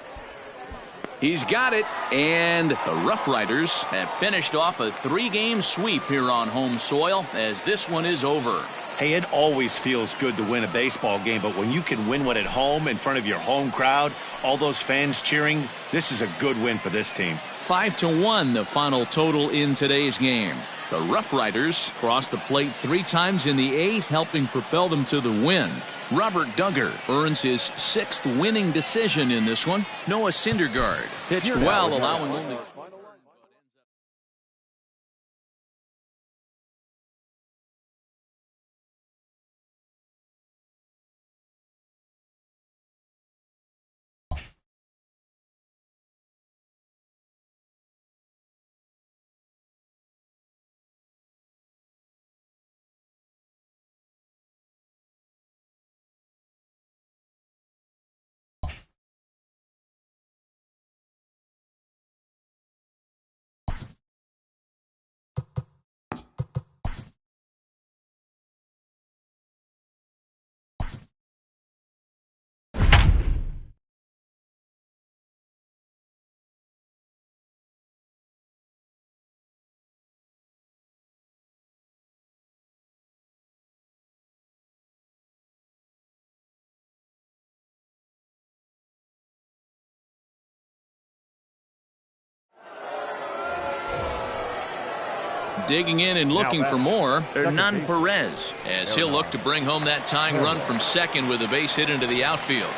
He's got it, and the Rough Riders have finished off a 3-game sweep here on home soil, as this one is over. Hey, it always feels good to win a baseball game, but when you can win one at home in front of your home crowd, all those fans cheering, this is a good win for this team. 5-1 the final total in today's game. The Rough Riders crossed the plate 3 times in the 8th, helping propel them to the win. Robert Duggar earns his 6th winning decision in this one. Noah Syndergaard pitched well, allowing only Digging in and looking for more, Hernan Perez. as he'll look to bring home that tying run from second with a base hit into the outfield.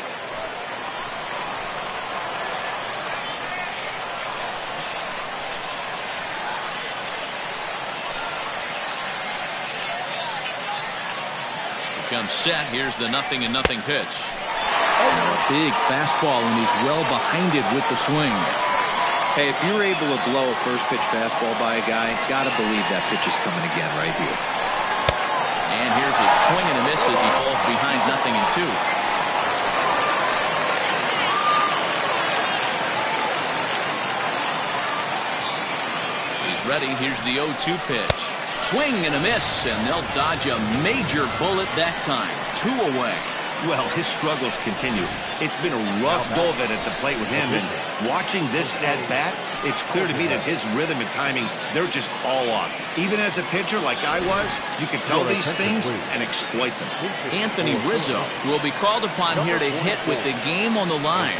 Comes set. Here's the 0-0 pitch. And a big fastball, and he's well behind it with the swing. Hey, if you're able to blow a first pitch fastball by a guy, gotta believe that pitch is coming again right here. And here's a swing and a miss as he falls behind 0-2. He's ready. Here's the 0-2 pitch. Swing and a miss, and they'll dodge a major bullet that time. 2 away. Well, his struggles continue. It's been a rough go of it at the plate with him, and watching this at-bat, it's clear to me that his rhythm and timing, they're just all off. Even as a pitcher like I was, you can tell these things and exploit them. Anthony Rizzo will be called upon here to hit with the game on the line.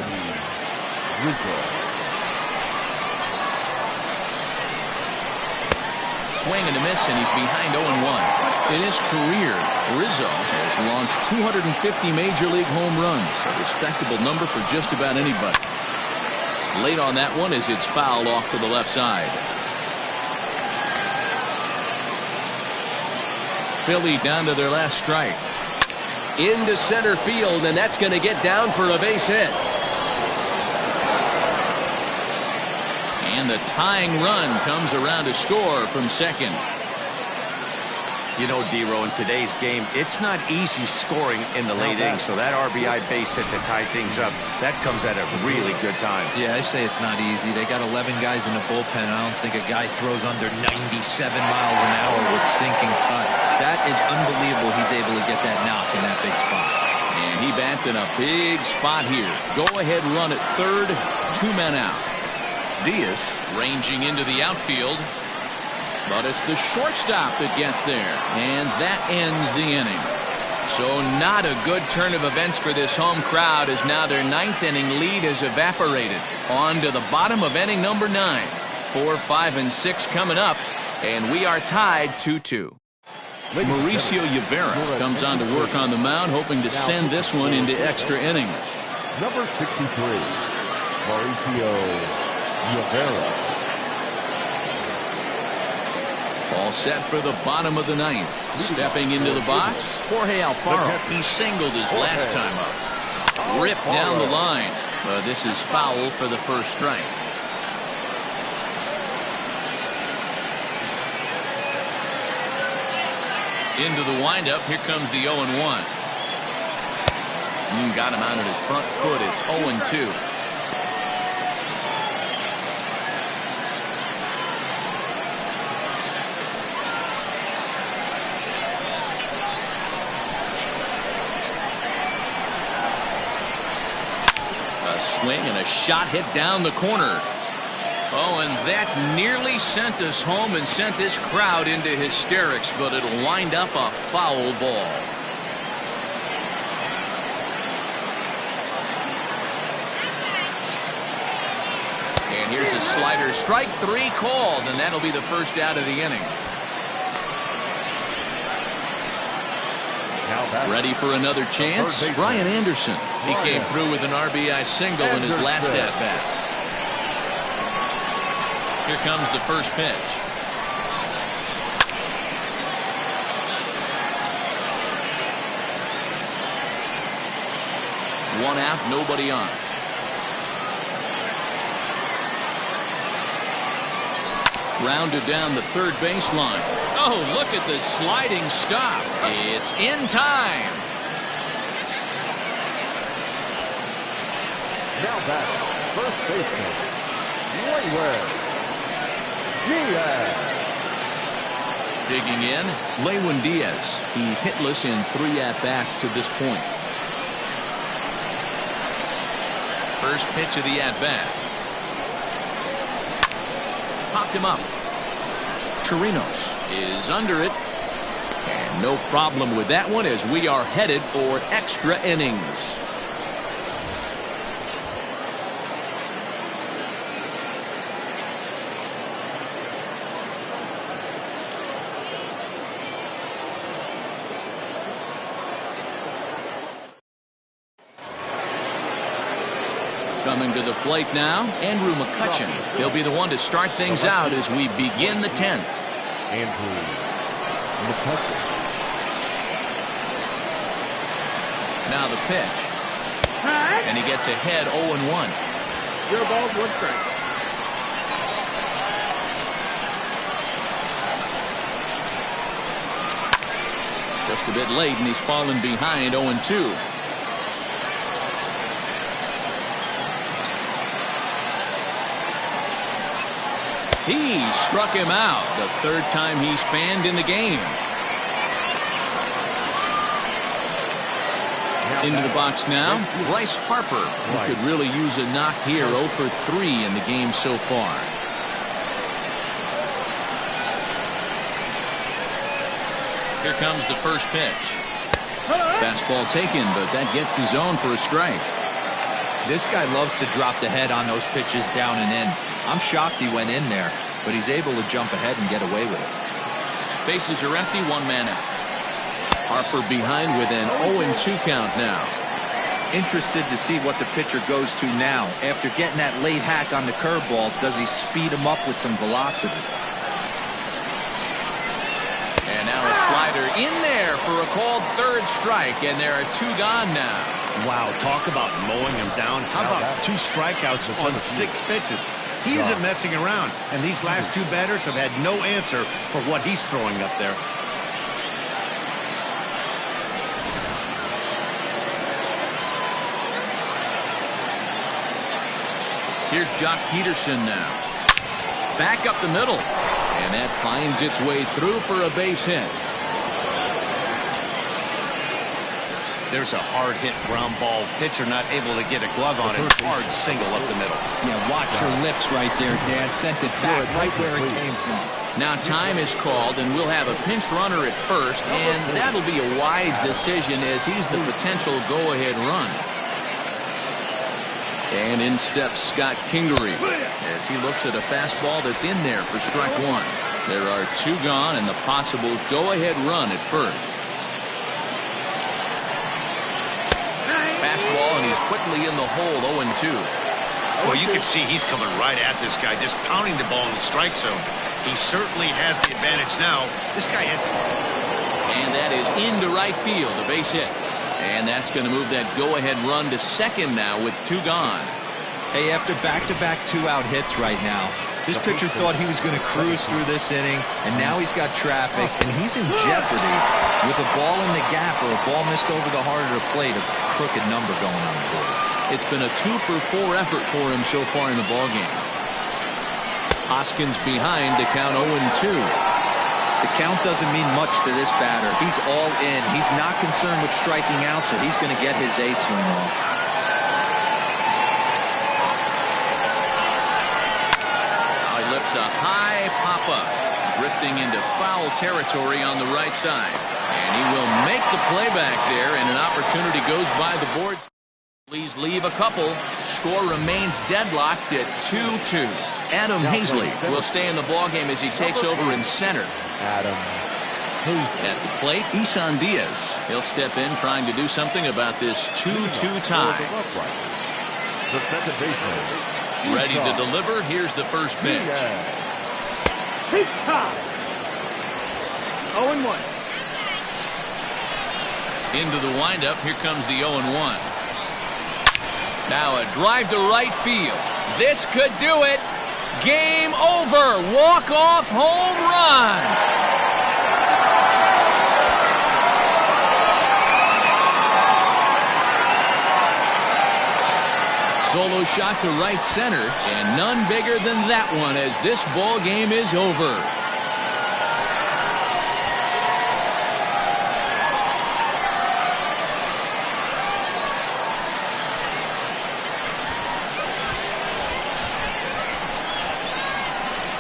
Swing and a miss, and he's behind 0-1. In his career, Rizzo has launched 250 Major League home runs, a respectable number for just about anybody. Late on that one as it's fouled off to the left side. Philly down to their last strike. Into center field, and that's going to get down for a base hit. And the tying run comes around to score from second. You know, D-Row, in today's game, it's not easy scoring in the late innings, so that RBI base hit to tie things up, that comes at a really good time. Yeah, I say it's not easy. They got 11 guys in the bullpen, and I don't think a guy throws under 97 miles an hour with sinking cut. That is unbelievable he's able to get that knock in that big spot. And he bats in a big spot here. Go-ahead run at third, 2 men out. Diaz ranging into the outfield. But it's the shortstop that gets there, and that ends the inning. So not a good turn of events for this home crowd, as now their 9th inning lead has evaporated. On to the bottom of inning number 9. 4, 5, and 6 coming up, and we are tied 2-2. Mauricio Rivera comes on to work on the mound, hoping to send this one into extra innings. Number 63, Mauricio Rivera. All set for the bottom of the 9th. Stepping into the box, Jorge Alfaro. He singled his last time up. Ripped down the line. This is foul for the first strike. Into the windup. Here comes the 0-1. Got him out at his front foot. It's 0-2. Swing and a shot hit down the corner. Oh, and that nearly sent us home and sent this crowd into hysterics, but it'll wind up a foul ball. And here's a slider. Strike 3 called, and that'll be the first out of the inning. Ready for another chance? Brian Anderson. He came through with an RBI single in his last at-bat. Here comes the first pitch. One out, nobody on. Rounded down the third baseline. Oh, look at the sliding stop. It's in time. Now back, first baseman, Lewin Diaz. Digging in, Lewin Diaz. He's hitless in 3 at-bats to this point. First pitch of the at-bat. Popped him up. Chirinos is under it. And no problem with that one as we are headed for extra innings. Coming to the plate now, Andrew McCutcheon. He'll be the one to start things out as we begin the 10th. Andrew McCutcheon. Now the pitch. And he gets ahead 0-1. 0 balls, 1 strike. Just a bit late, and he's fallen behind 0-2. He struck him out, the 3rd time he's fanned in the game. Into the box now, Bryce Harper, who could really use a knock here. 0 for 3 in the game so far. Here comes the first pitch. Fastball taken, but that gets the zone for a strike. This guy loves to drop the head on those pitches down and in. I'm shocked he went in there, but he's able to jump ahead and get away with it. Bases are empty, 1 man out. Harper behind with an 0-2 count now. Interested to see what the pitcher goes to now. After getting that late hack on the curveball, does he speed him up with some velocity? And now a slider in there for a called 3rd strike, and there are 2 gone now. Wow, talk about mowing him down. How about 2 strikeouts on 6 pitches? He isn't messing around, and these last 2 batters have had no answer for what he's throwing up there. Here's Jock Peterson now. Back up the middle. And that finds its way through for a base hit. There's a hard hit ground ball. Pitcher not able to get a glove on it. Hard single up the middle. Yeah, watch your lips right there, Dad. Sent it back right where it came from. Now time is called, and we'll have a pinch runner at first, and that'll be a wise decision as he's the potential go-ahead run. And in steps Scott Kingery as he looks at a fastball that's in there for strike 1. There are 2 gone and the possible go-ahead run at first. Fastball, and he's quickly in the hole, 0-2. Well, you can see he's coming right at this guy, just pounding the ball in the strike zone. He certainly has the advantage now. This guy has. And that is into right field, a base hit. And that's going to move that go-ahead run to second now with 2 gone. Hey, after back-to-back 2-out hits right now, this pitcher thought he was going to cruise through this inning, and now he's got traffic, and he's in jeopardy with a ball in the gap or a ball missed over the heart of the plate, a crooked number going on the board. It's been a 2 for 4 effort for him so far in the ballgame. Hoskins behind to count 0-2. The count doesn't mean much to this batter. He's all in. He's not concerned with striking out, so he's going to get his A swing off. Now he lifts a high pop-up, drifting into foul territory on the right side. And he will make the play back there, and an opportunity goes by the boards. Please leave a couple. Score remains deadlocked at 2-2. Adam Hazley will stay in the ballgame as he takes over in center. Adam Hazley. At the plate, Isan Diaz. He'll step in trying to do something about this 2-2 tie. The second baseman. Ready to deliver. Here's the first pitch. Pitch time. 0-1. Into the windup. Here comes the 0-1. Now a drive to right field. This could do it. Game over. Walk-off home run. Solo shot to right center, and none bigger than that one as this ball game is over.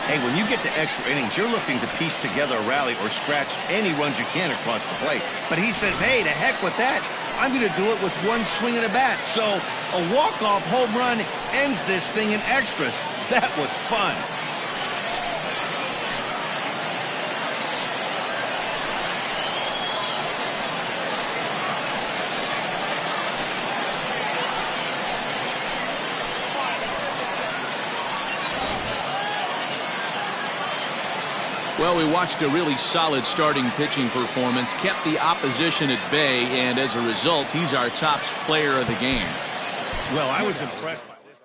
Hey, when you get to extra innings, you're looking to piece together a rally or scratch any runs you can across the plate. But he says, hey, to heck with that. I'm going to do it with one swing of the bat. So a walk-off home run ends this thing in extras. That was fun. Well, we watched a really solid starting pitching performance, kept the opposition at bay, and as a result, he's our top player of the game. Well, I was impressed by this.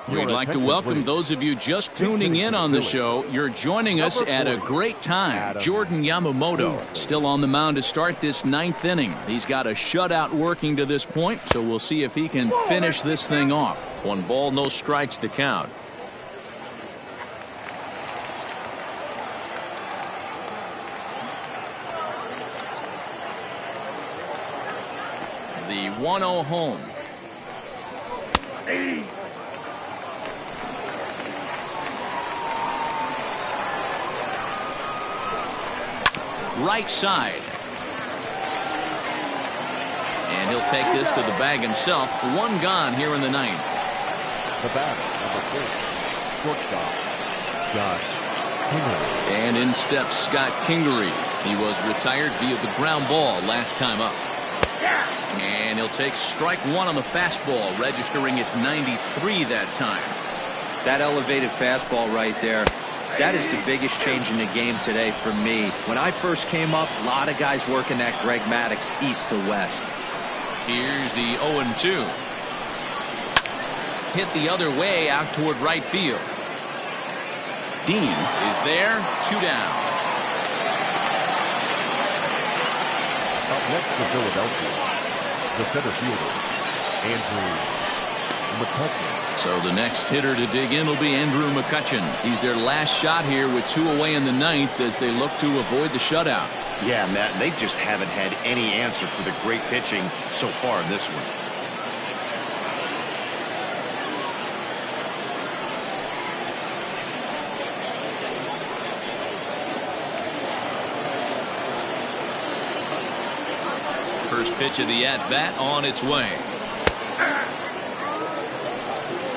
We'd like to welcome those of you just tuning in on the show. You're joining us at a great time. Jordan Yamamoto still on the mound to start this 9th inning. He's got a shutout working to this point, so we'll see if he can finish this thing off. 1 ball, no strikes to count. The 1-0 home. Right side. And he'll take this to the bag himself. 1 gone here in the 9th. The batter, number 4, shortstop, Scott Kingery. And in steps Scott Kingery. He was retired via the ground ball last time up. And he'll take strike 1 on the fastball, registering at 93 that time. That elevated fastball right there. That is the biggest change in the game today for me. When I first came up, a lot of guys working that Greg Maddux east to west. Here's the 0-2. Hit the other way out toward right field. Dean is there. 2 down. Up next for Philadelphia, the center fielder, Andrew McCutcheon. So the next hitter to dig in will be Andrew McCutcheon. He's their last shot here with 2 away in the 9th as they look to avoid the shutout. Yeah, Matt, they just haven't had any answer for the great pitching so far in this one. First pitch of the at-bat on its way.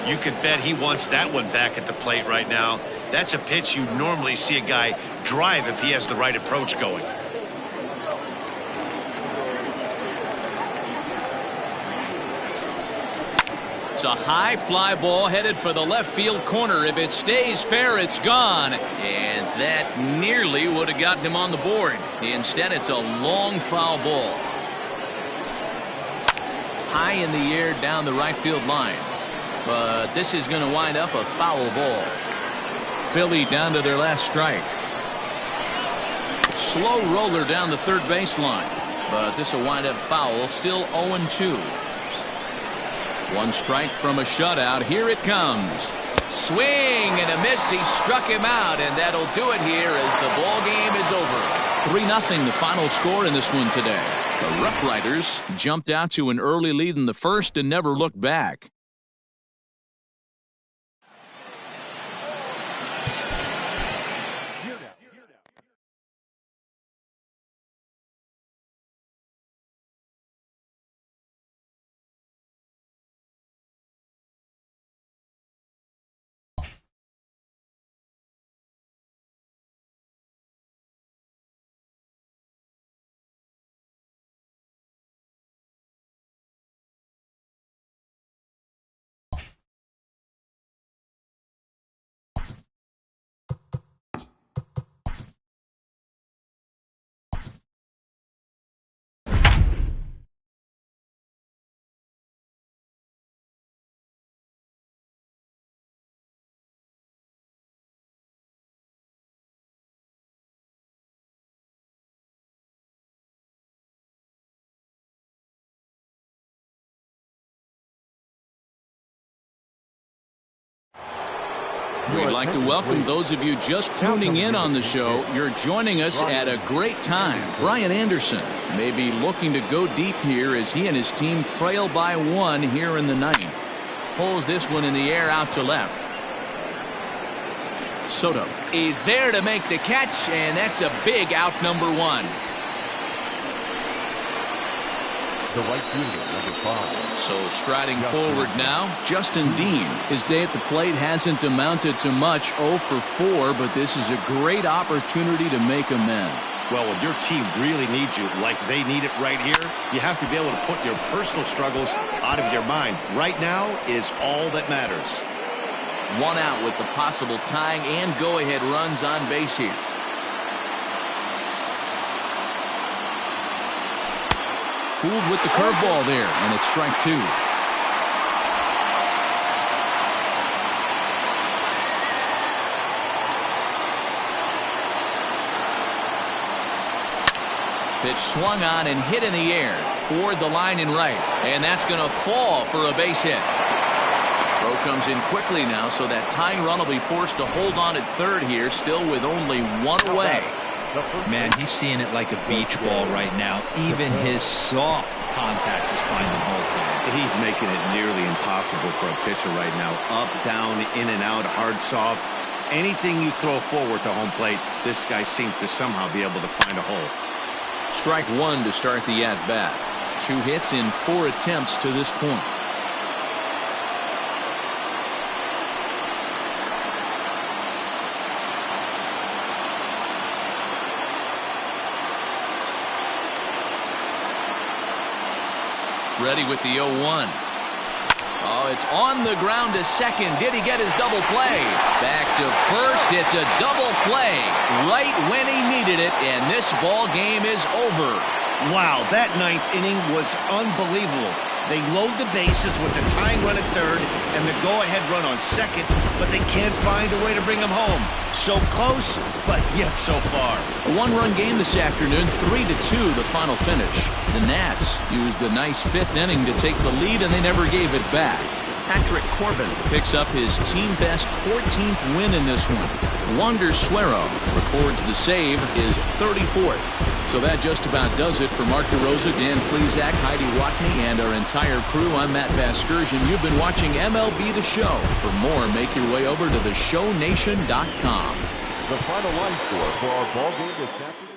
You could bet he wants that one back at the plate right now. That's a pitch you normally see a guy drive if he has the right approach going. It's a high fly ball headed for the left field corner. If it stays fair, it's gone. And that nearly would have gotten him on the board. Instead, it's a long foul ball. High in the air down the right field line. But this is going to wind up a foul ball. Philly down to their last strike. Slow roller down the third baseline. But this will wind up foul. Still 0-2. 1 strike from a shutout. Here it comes. Swing and a miss. He struck him out. And that'll do it here as the ball game is over. 3-0 the final score in this one today. The Rough Riders jumped out to an early lead in the first and never looked back. We'd like to welcome those of you just tuning in on the show. You're joining us at a great time. Brian Anderson may be looking to go deep here as he and his team trail by 1 here in the 9th. Pulls this one in the air out to left. Soto is there to make the catch, and that's a big out, number 1. The right fielder, number 5. So striding forward now, Justin Dean. His day at the plate hasn't amounted to much, 0 for 4, but this is a great opportunity to make amends. Well, when your team really needs you, like they need it right here, you have to be able to put your personal struggles out of your mind. Right now is all that matters. 1 out with the possible tying and go-ahead runs on base here. Fooled with the curveball there, and it's strike 2. Pitch swung on and hit in the air toward the line and right, and that's going to fall for a base hit. Throw comes in quickly now, so that tying run will be forced to hold on at third here, still with only 1 away. Man, he's seeing it like a beach ball right now. Even his soft contact is finding holes there. He's making it nearly impossible for a pitcher right now. Up, down, in and out, hard, soft. Anything you throw forward to home plate, this guy seems to somehow be able to find a hole. Strike 1 to start the at-bat. 2 hits in 4 attempts to this point. Ready with the 0-1. Oh, it's on the ground to second. Did he get his double play? Back to first. It's a double play right when he needed it, and this ball game is over. Wow, that 9th inning was unbelievable. They load the bases with the tying run at third and the go-ahead run on second, but they can't find a way to bring them home. So close, but yet so far. A 1-run game this afternoon, 3-2 the final finish. The Nats used a nice 5th inning to take the lead, and they never gave it back. Patrick Corbin picks up his team-best 14th win in this one. Wander Suero records the save, his 34th. So that just about does it for Mark DeRosa, Dan Plesac, Heidi Watney, and our entire crew. I'm Matt Vasgersian. You've been watching MLB The Show. For more, make your way over to theshownation.com. The final line score for our ball game this afternoon.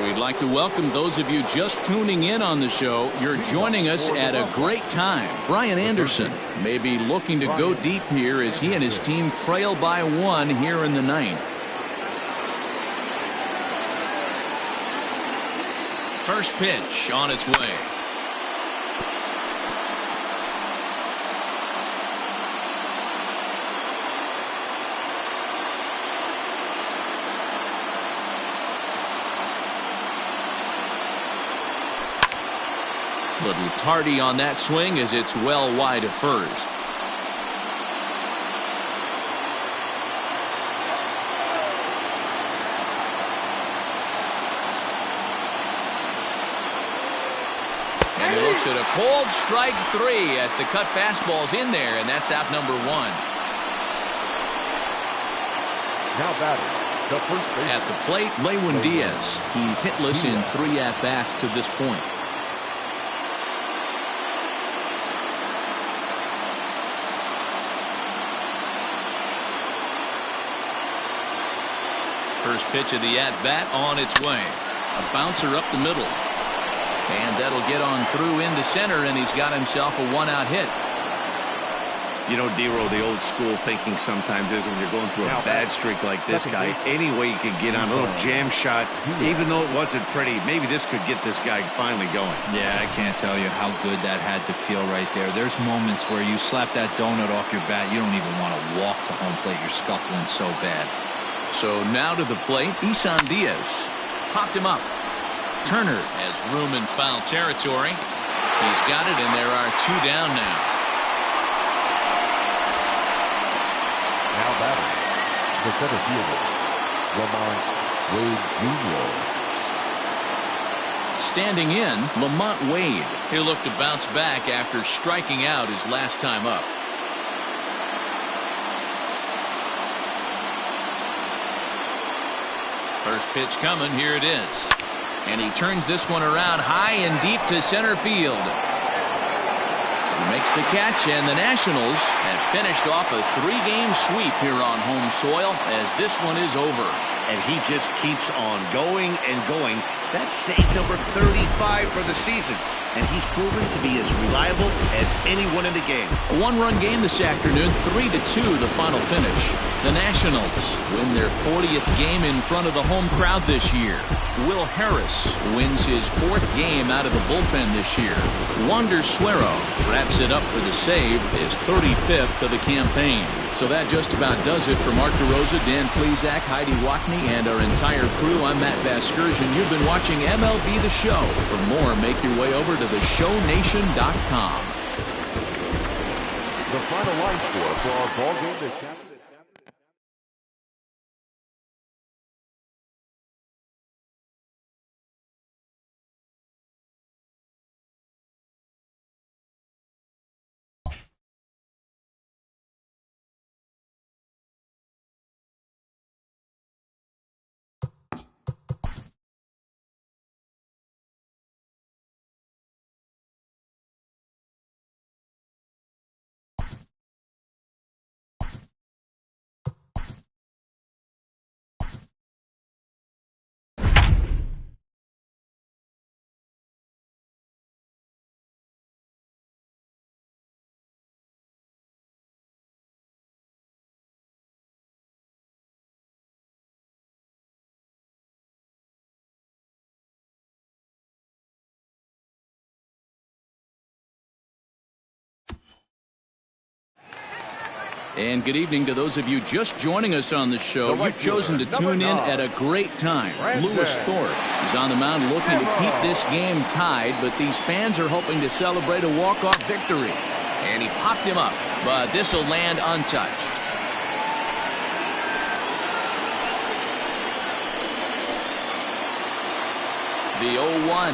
We'd like to welcome those of you just tuning in on the show. You're joining us at a great time. Brian Anderson may be looking to go deep here as he and his team trail by 1 here in the 9th. First pitch on its way. Little tardy on that swing as it's well wide of first. And he looks at a cold strike 3 as the cut fastball's in there, and that's out number 1. Now batting, the first baseman. At the plate, Lewin Diaz. He's hitless in 3 at-bats to this point. First pitch of the at-bat on its way. A bouncer up the middle. And that'll get on through into center, and he's got himself a 1-out hit. You know, Dero, the old school thinking sometimes is when you're going through a bad streak like this guy, any way you could get on a little jam shot, even though it wasn't pretty, maybe this could get this guy finally going. Yeah, I can't tell you how good that had to feel right there. There's moments where you slap that donut off your bat, you don't even want to walk to home plate. You're scuffling so bad. So now to the plate, Isan Diaz. Popped him up. Turner has room in foul territory. He's got it, and there are 2 down now. Now batting, the center fielder, Lamont Wade Jr. Standing in, Lamont Wade. He'll look to bounce back after striking out his last time up. First pitch coming. Here it is. And he turns this one around high and deep to center field. He makes the catch, and the Nationals have finished off a 3-game sweep here on home soil as this one is over. And he just keeps on going and going. That's save number 35 for the season. And he's proven to be as reliable as anyone in the game. A 1-run game this afternoon, 3-2 the final finish. The Nationals win their 40th game in front of the home crowd this year. Will Harris wins his 4th game out of the bullpen this year. Wander Suero wraps it up for the save, his 35th of the campaign. So that just about does it for Mark DeRosa, Dan Plesac, Heidi Watney, and our entire crew. I'm Matt Vasgersian. You've been watching MLB The Show. For more, make your way over to theshownation.com. The final line score for our ball game this Saturday. And good evening to those of you just joining us on the show. You've chosen to tune in at a great time. Lewis Thorpe is on the mound looking to keep this game tied, but these fans are hoping to celebrate a walk-off victory. And he popped him up, but this will land untouched. The 0-1.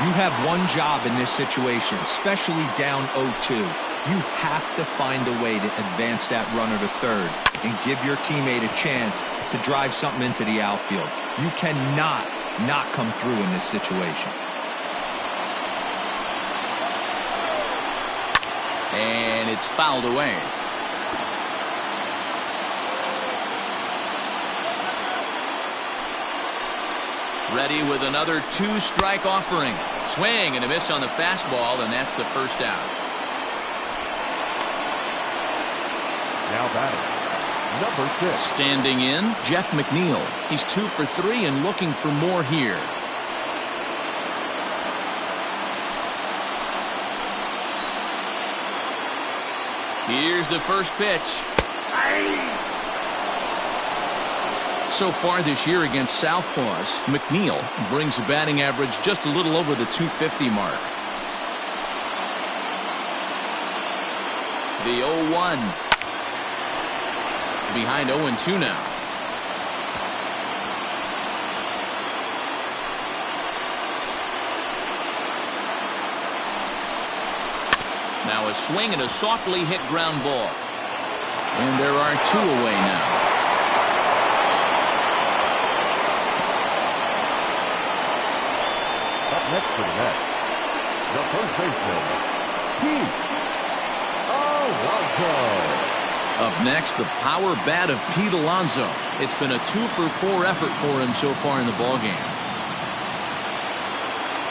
You have one job in this situation, especially down 0-2. You have to find a way to advance that runner to third and give your teammate a chance to drive something into the outfield. You cannot not come through in this situation. And it's fouled away. Ready with another 2-strike offering. Swing and a miss on the fastball, and that's the first out. Now batting, number 6. Standing in, Jeff McNeil. He's 2 for 3 and looking for more here. Here's the first pitch. So far this year against Southpaws, McNeil brings a batting average just a little over the .250 mark. The 0-1. Behind 0-2 now. Now a swing and a softly hit ground ball. And there are 2 away now. Up next for the Mets, the first baseman, Pete Alonso. Up next, the power bat of Pete Alonso. It's been a 2 for 4 effort for him so far in the ballgame.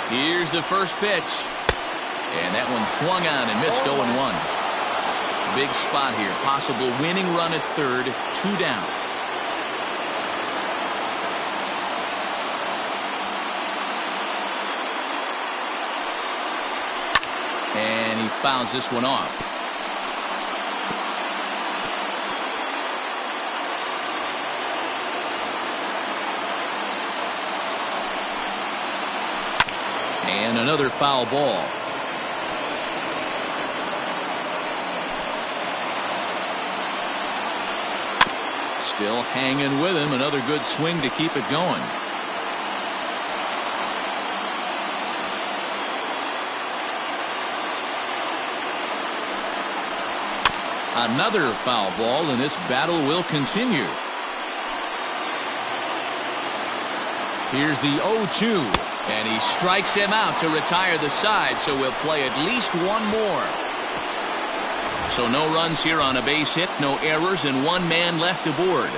Here's the first pitch. And that one swung on and missed. 0-1. Big spot here. Possible winning run at third. 2 down. And he fouls this one off. And another foul ball. Still hanging with him. Another good swing to keep it going. Another foul ball, and this battle will continue. Here's the 0-2, and he strikes him out to retire the side, so we'll play at least one more. So no runs here on a base hit, no errors, and 1 man left aboard.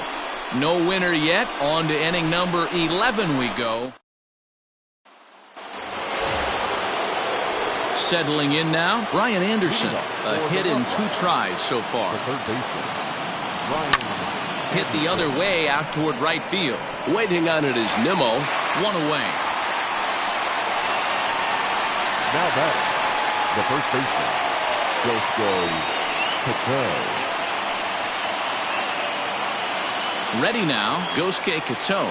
No winner yet. On to inning number 11 we go. Settling in now, Brian Anderson. A hit in 2 tries so far. Hit the other way out toward right field. Waiting on it is Nimmo. 1 away. Now batting, the first baseman, Tyler Marcotte. Ready now, Yosuke Kato.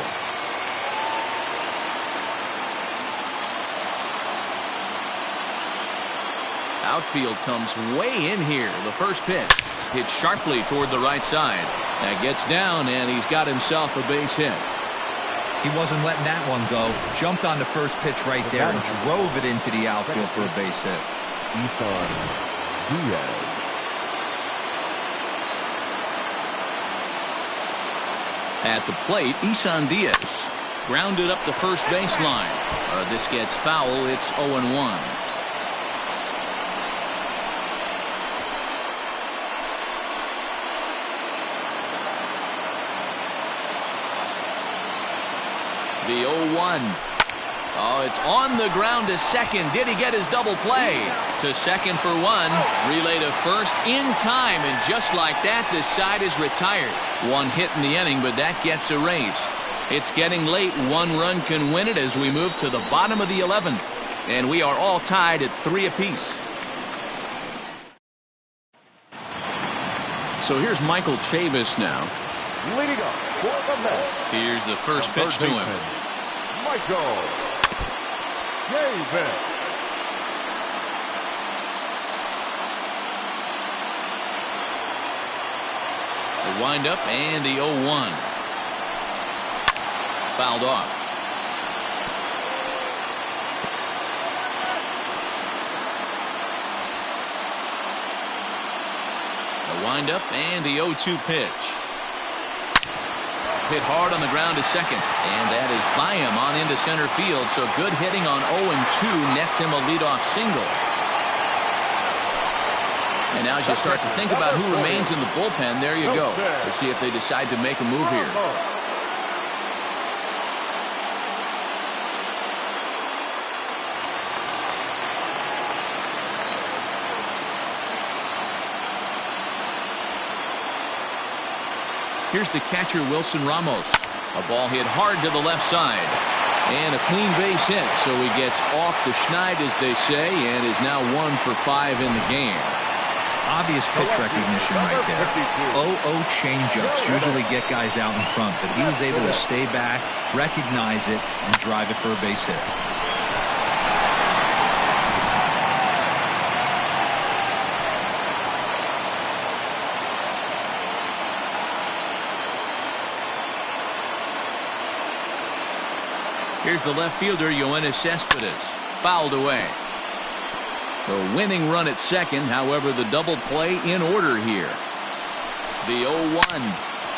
Outfield comes way in here. The first pitch hit sharply toward the right side. That gets down, and he's got himself a base hit. He wasn't letting that one go. Jumped on the first pitch right there and drove it into the outfield for a base hit. At the plate, Isan Diaz grounded up the first baseline. This gets foul. It's 0-1. The 0-1. Oh, it's on the ground to second. Did he get his double play? To second for 1. Relay to first in time, and just like that, this side is retired. 1 hit in the inning, but that gets erased. It's getting late. 1 run can win it as we move to the bottom of the 11th. And we are all tied at 3 apiece. So here's Michael Chavis now. Leading up for the Mets. Here's the first pitch to him. Michael Chavis. The windup and the 0-1. Fouled off. The windup and the 0-2 pitch. Hit hard on the ground to second, and that is by him on into center field. So good hitting on 0-2 nets him a leadoff single. And now as you start to think about who remains in the bullpen, there you go. We'll see if they decide to make a move here. Here's the catcher, Wilson Ramos. A ball hit hard to the left side. And a clean base hit, so he gets off the schneid, as they say, and is now 1 for 5 in the game. Obvious pitch recognition right there. 0-0 changeups usually get guys out in front, but he was able to stay back, recognize it, and drive it for a base hit. Here's the left fielder, Yoenis Cespedes. Fouled away. The winning run at second, however, the double play in order here. The 0-1.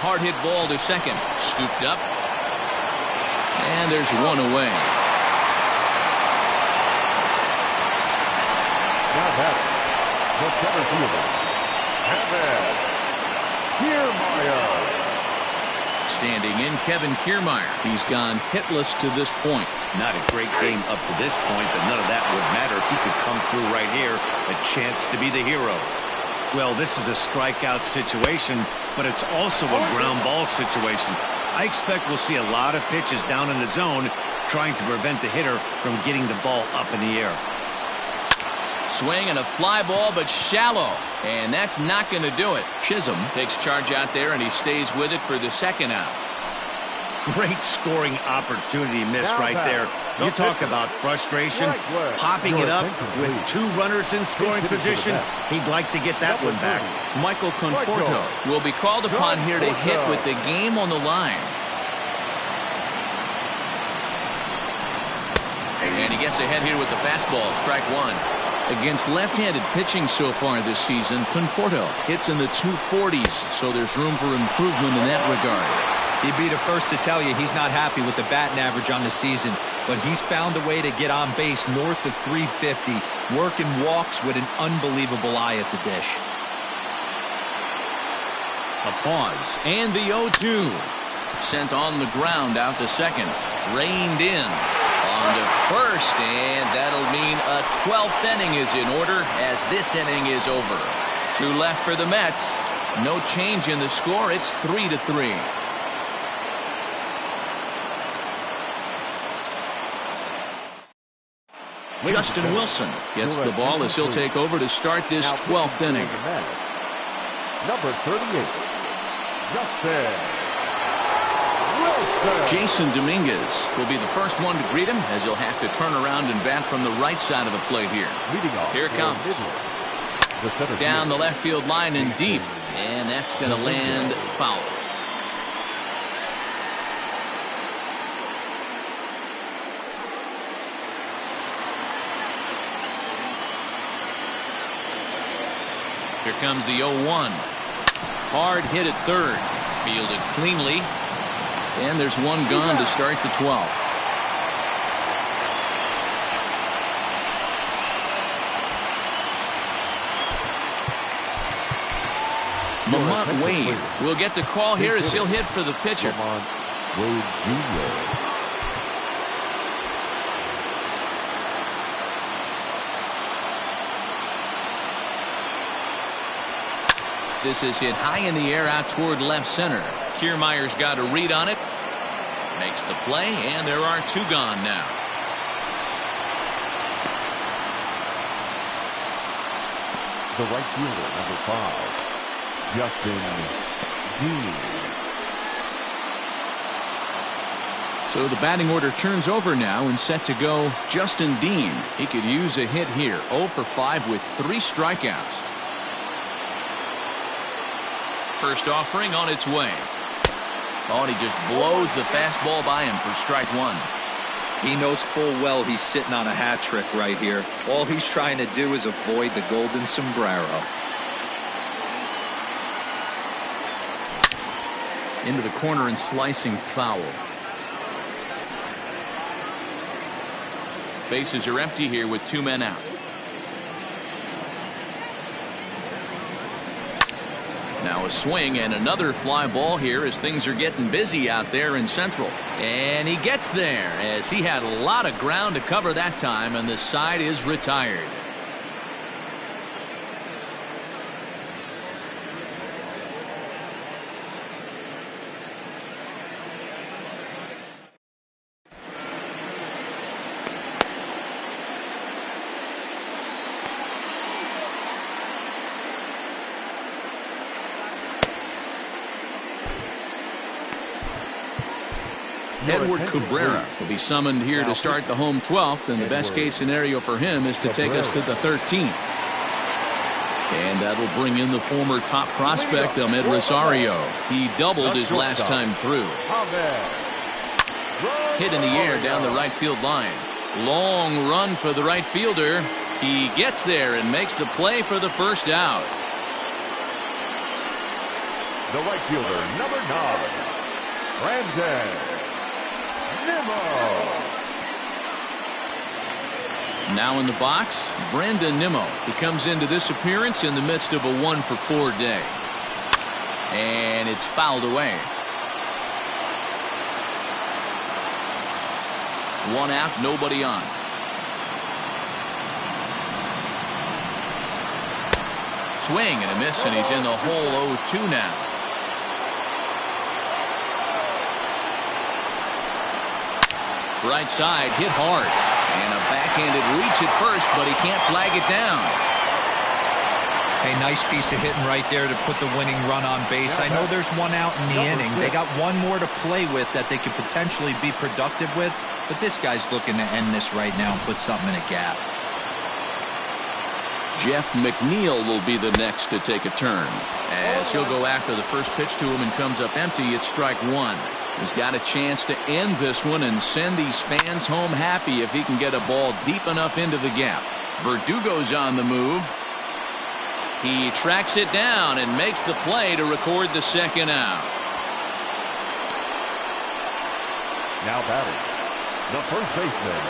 Hard hit ball to second. Scooped up. And there's 1 away. Now batting, the center fielder, Kevin Kiermaier. standing in, Kevin Kiermaier. He's gone hitless to this point. Not a great game up to this point, but none of that would matter. He could come through right here. A chance to be the hero. Well, this is a strikeout situation, but it's also a ground ball situation. I expect we'll see a lot of pitches down in the zone trying to prevent the hitter from getting the ball up in the air. Swing and a fly ball, but shallow. And that's not going to do it. Chisholm takes charge out there, and he stays with it for the second out. Great scoring opportunity miss right there. You talk about frustration. Popping it up with 2 runners in scoring position. He'd like to get that one back. Michael Conforto will be called upon here to hit with the game on the line. And he gets ahead here with the fastball, strike 1. Against left-handed pitching so far this season, Conforto hits in the 240s, so there's room for improvement in that regard. He'd be the first to tell you he's not happy with the batting average on the season, but he's found a way to get on base north of 350, working walks with an unbelievable eye at the dish. A pause, and the 0-2. Sent on the ground out to second. Reined in. On to first, and that'll mean a 12th inning is in order as this inning is over. 2 left for the Mets. No change in the score. It's 3-3. Justin Wilson gets the ball as he'll take over to start this 12th inning. Number 38, Justin. Jason Dominguez will be the first one to greet him as he'll have to turn around and bat from the right side of the plate here. Here it comes. Down the left field line and deep. And that's going to land foul. Here comes the 0-1. Hard hit at third. Fielded cleanly. And there's one gone to start the 12th. Lamont Wade will get the call here as he'll hit for the pitcher. Wade Jr. This is hit high in the air out toward left center. Kiermaier's got a read on it. Makes the play, and there are 2 gone now. The right fielder, number 5, Justin Dean. So the batting order turns over now and set to go Justin Dean. He could use a hit here. 0 for 5 with 3 strikeouts. First offering on its way. Oh, and he just blows the fastball by him for strike 1. He knows full well he's sitting on a hat trick right here. All he's trying to do is avoid the golden sombrero. Into the corner and slicing foul. Bases are empty here with 2 men out. Now a swing and another fly ball here as things are getting busy out there in Central. And he gets there as he had a lot of ground to cover that time, and the side is retired. Edward Cabrera will be summoned here to start the home 12th, and the best case scenario for him is to take us to the 13th. And that'll bring in the former top prospect, Ahmed Rosario. He doubled his last time through. Hit in the air down the right field line. Long run for the right fielder. He gets there and makes the play for the first out. The right fielder, number 9, Brandon Nimmo. Now in the box, Brandon Nimmo. He comes into this appearance in the midst of a 1 for 4 day. And it's fouled away. One out, nobody on. Swing and a miss, and he's in the hole 0-2 now. Right side, hit hard. And a backhanded reach at first, but he can't flag it down. Hey, nice piece of hitting right there to put the winning run on base. I know there's one out in the inning. They got one more to play with that they could potentially be productive with, but this guy's looking to end this right now and put something in a gap. Jeff McNeil will be the next to take a turn, as he'll go after the first pitch to him and comes up empty. It's strike one. He's got a chance to end this one and send these fans home happy if he can get a ball deep enough into the gap. Verdugo's on the move. He tracks it down and makes the play to record the second out. Now batting, the first baseman,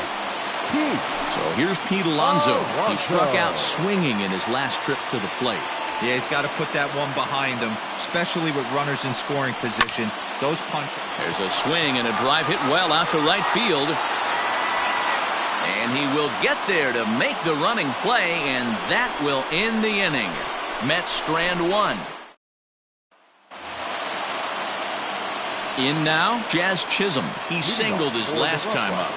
Pete. So here's Pete Alonso. He struck out swinging in his last trip to the plate. Yeah, he's got to put that one behind him, especially with runners in scoring position. Those punches. There's a swing and a drive hit well out to right field. And he will get there to make the running play, and that will end the inning. Mets strand one. In now, Jazz Chisholm. He singled his last time up.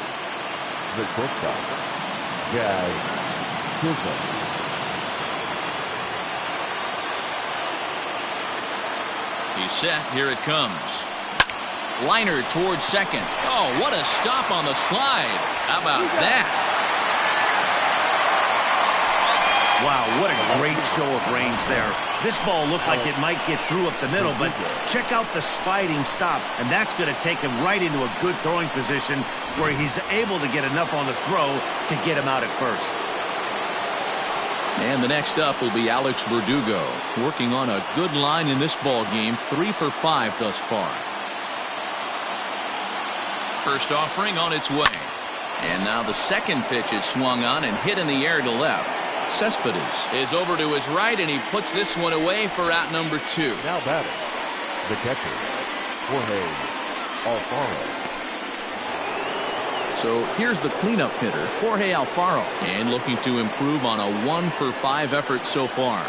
The shortstop, Jazz Chisholm. He's set. Here it comes. Liner towards second. Oh, what a stop on the slide. How about that? Wow, what a great show of range there. This ball looked like it might get through up the middle, but check out the sliding stop, and that's going to take him right into a good throwing position where he's able to get enough on the throw to get him out at first. And the next up will be Alex Verdugo, working on a good line in this ball game, 3 for 5 thus far. First offering on its way. And now the second pitch is swung on and hit in the air to left. Cespedes is over to his right, and he puts this one away for out number 2. Now batting, the catcher, Jorge Alfaro. So here's the cleanup hitter, Jorge Alfaro, and looking to improve on a 1 for 5 effort so far.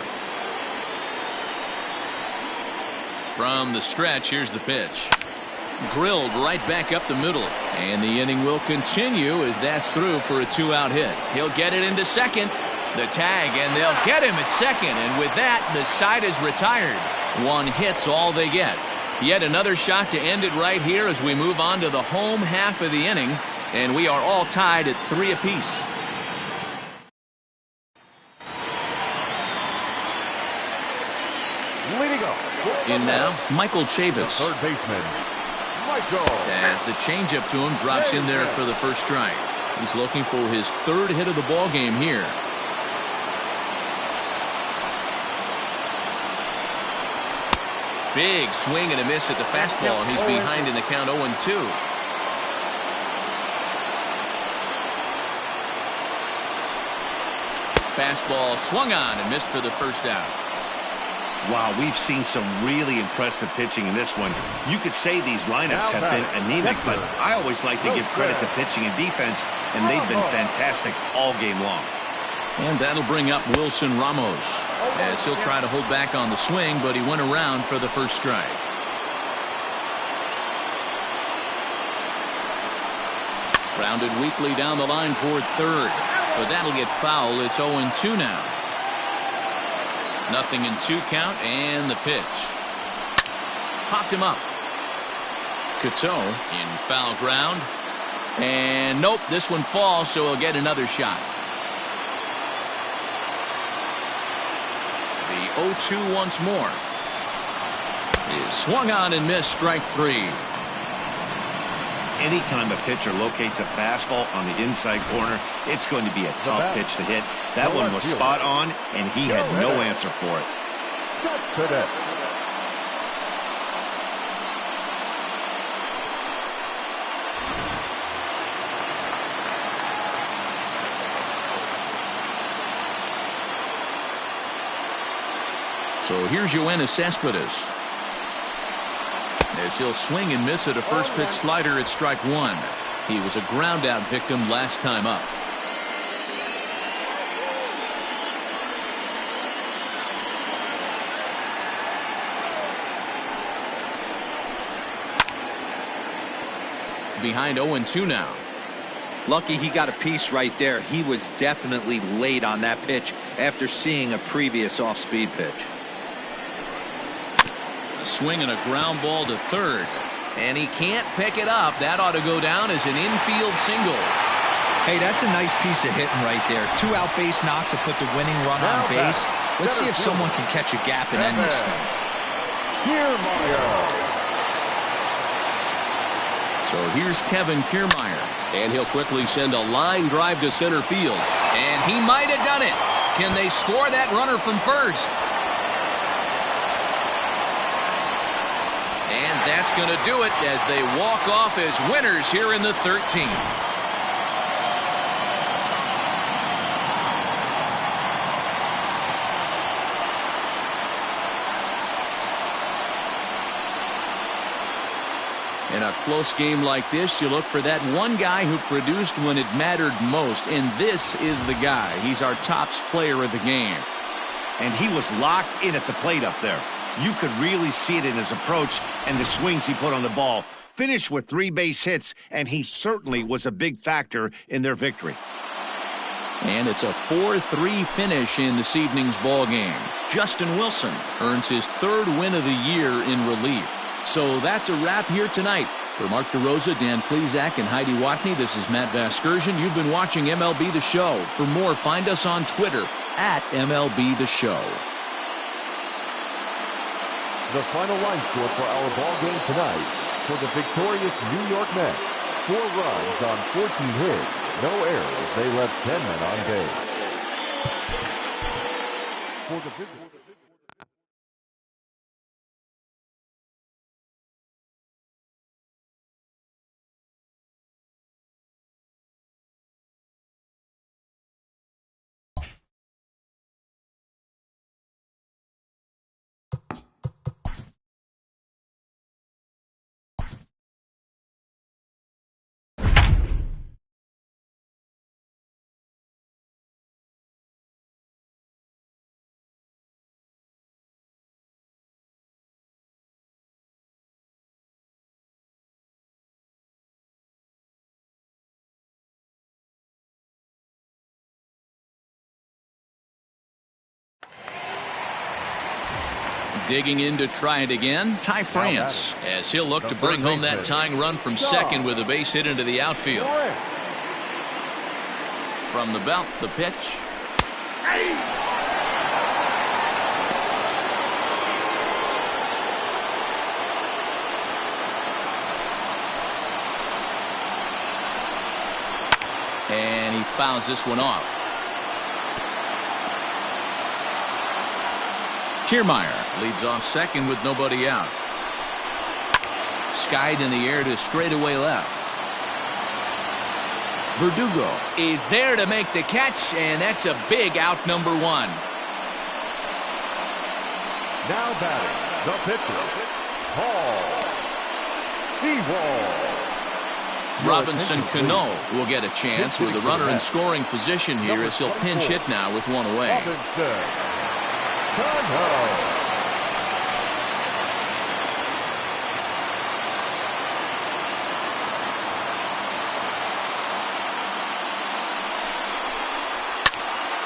From the stretch, here's the pitch. Drilled right back up the middle, and the inning will continue as that's through for a 2-out hit. He'll get it into second. The tag, and they'll get him at second, and with that, the side is retired. 1 hit's all they get. Yet another shot to end it right here as we move on to the home half of the inning, and we are all tied at 3 apiece. Leading off. In now, Michael Chavis. Third baseman, Michael. As the changeup to him drops in there for the first strike. He's looking for his 3rd hit of the ball game here. Big swing and a miss at the fastball, and he's behind in the count 0-2. Fastball swung on and missed for the first out. Wow, we've seen some really impressive pitching in this one. You could say these lineups have been anemic, but I always like to give credit to pitching and defense, and they've been fantastic all game long. And that'll bring up Wilson Ramos, as he'll try to hold back on the swing, but he went around for the first strike. Grounded weakly down the line toward third, but that'll get foul. It's 0-2 now. 0-2 count, and the pitch. Popped him up. Cateau in foul ground. And nope, this one falls, so he'll get another shot. The 0-2 once more. Is swung on and missed, strike 3. Anytime a pitcher locates a fastball on the inside corner, it's going to be a tough pitch to hit. That one was spot on, and he had no answer for it. So here's Yoenis Cespedes. As he'll swing and miss at a first pitch slider at strike 1. He was a ground out victim last time up. Behind 0-2 now. Lucky he got a piece right there. He was definitely late on that pitch after seeing a previous off-speed pitch. A swing and a ground ball to third. And he can't pick it up. That ought to go down as an infield single. Hey, that's a nice piece of hitting right there. 2-out base knock to put the winning run on base. Let's see if someone can catch a gap and end this thing. So here's Kevin Kiermaier, and he'll quickly send a line drive to center field. And he might have done it. Can they score that runner from first? And that's going to do it as they walk off as winners here in the 13th. In a close game like this, you look for that one guy who produced when it mattered most, and this is the guy. He's our top player of the game. And he was locked in at the plate up there. You could really see it in his approach and the swings he put on the ball. Finished with 3 base hits, and he certainly was a big factor in their victory. And it's a 4-3 finish in this evening's ball game. Justin Wilson earns his 3rd win of the year in relief. So that's a wrap here tonight. For Mark DeRosa, Dan Plesac, and Heidi Watney, this is Matt Vasgersian. You've been watching MLB The Show. For more, find us on Twitter at MLB The Show. The final line score for our ball game tonight: for the victorious New York Mets, 4 runs on 14 hits, no errors. They left 10 men on base. For the Digging in to try it again, Ty France, as he'll look to bring home that tying run from second with a base hit into the outfield. From the belt, the pitch. And he fouls this one off. Kiermaier leads off second with nobody out. Skied in the air to straightaway left. Verdugo is there to make the catch, and that's a big out, number 1. Now batting, the pitcher, Paul Ewald. Robinson Cano will get a chance with a runner in scoring position here as he'll pinch hit now with 1 away. Robinson Cano.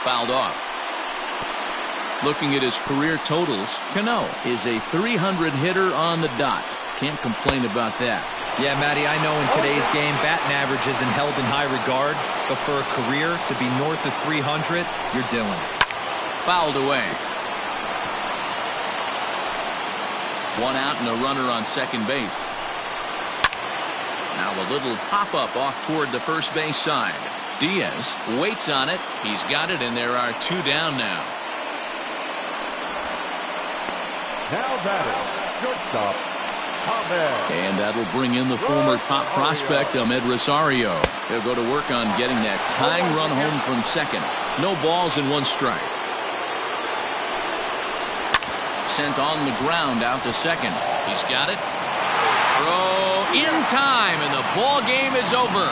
Fouled off. Looking at his career totals, Cano is a 300 hitter on the dot. Can't complain about that. Yeah, Matty, I know in today's game, batting average isn't held in high regard, but for a career to be north of 300, you're Dylan. Fouled away. 1 out and a runner on second base. Now a little pop-up off toward the first base side. Diaz waits on it. He's got it, and there are 2 down now. Now batting, shortstop, Ahmed. And that'll bring in the former top prospect, Ahmed Rosario. He'll go to work on getting that tying run home from second. No balls and 1 strike. Sent on the ground out to second. He's got it. Throw in time, and the ball game is over.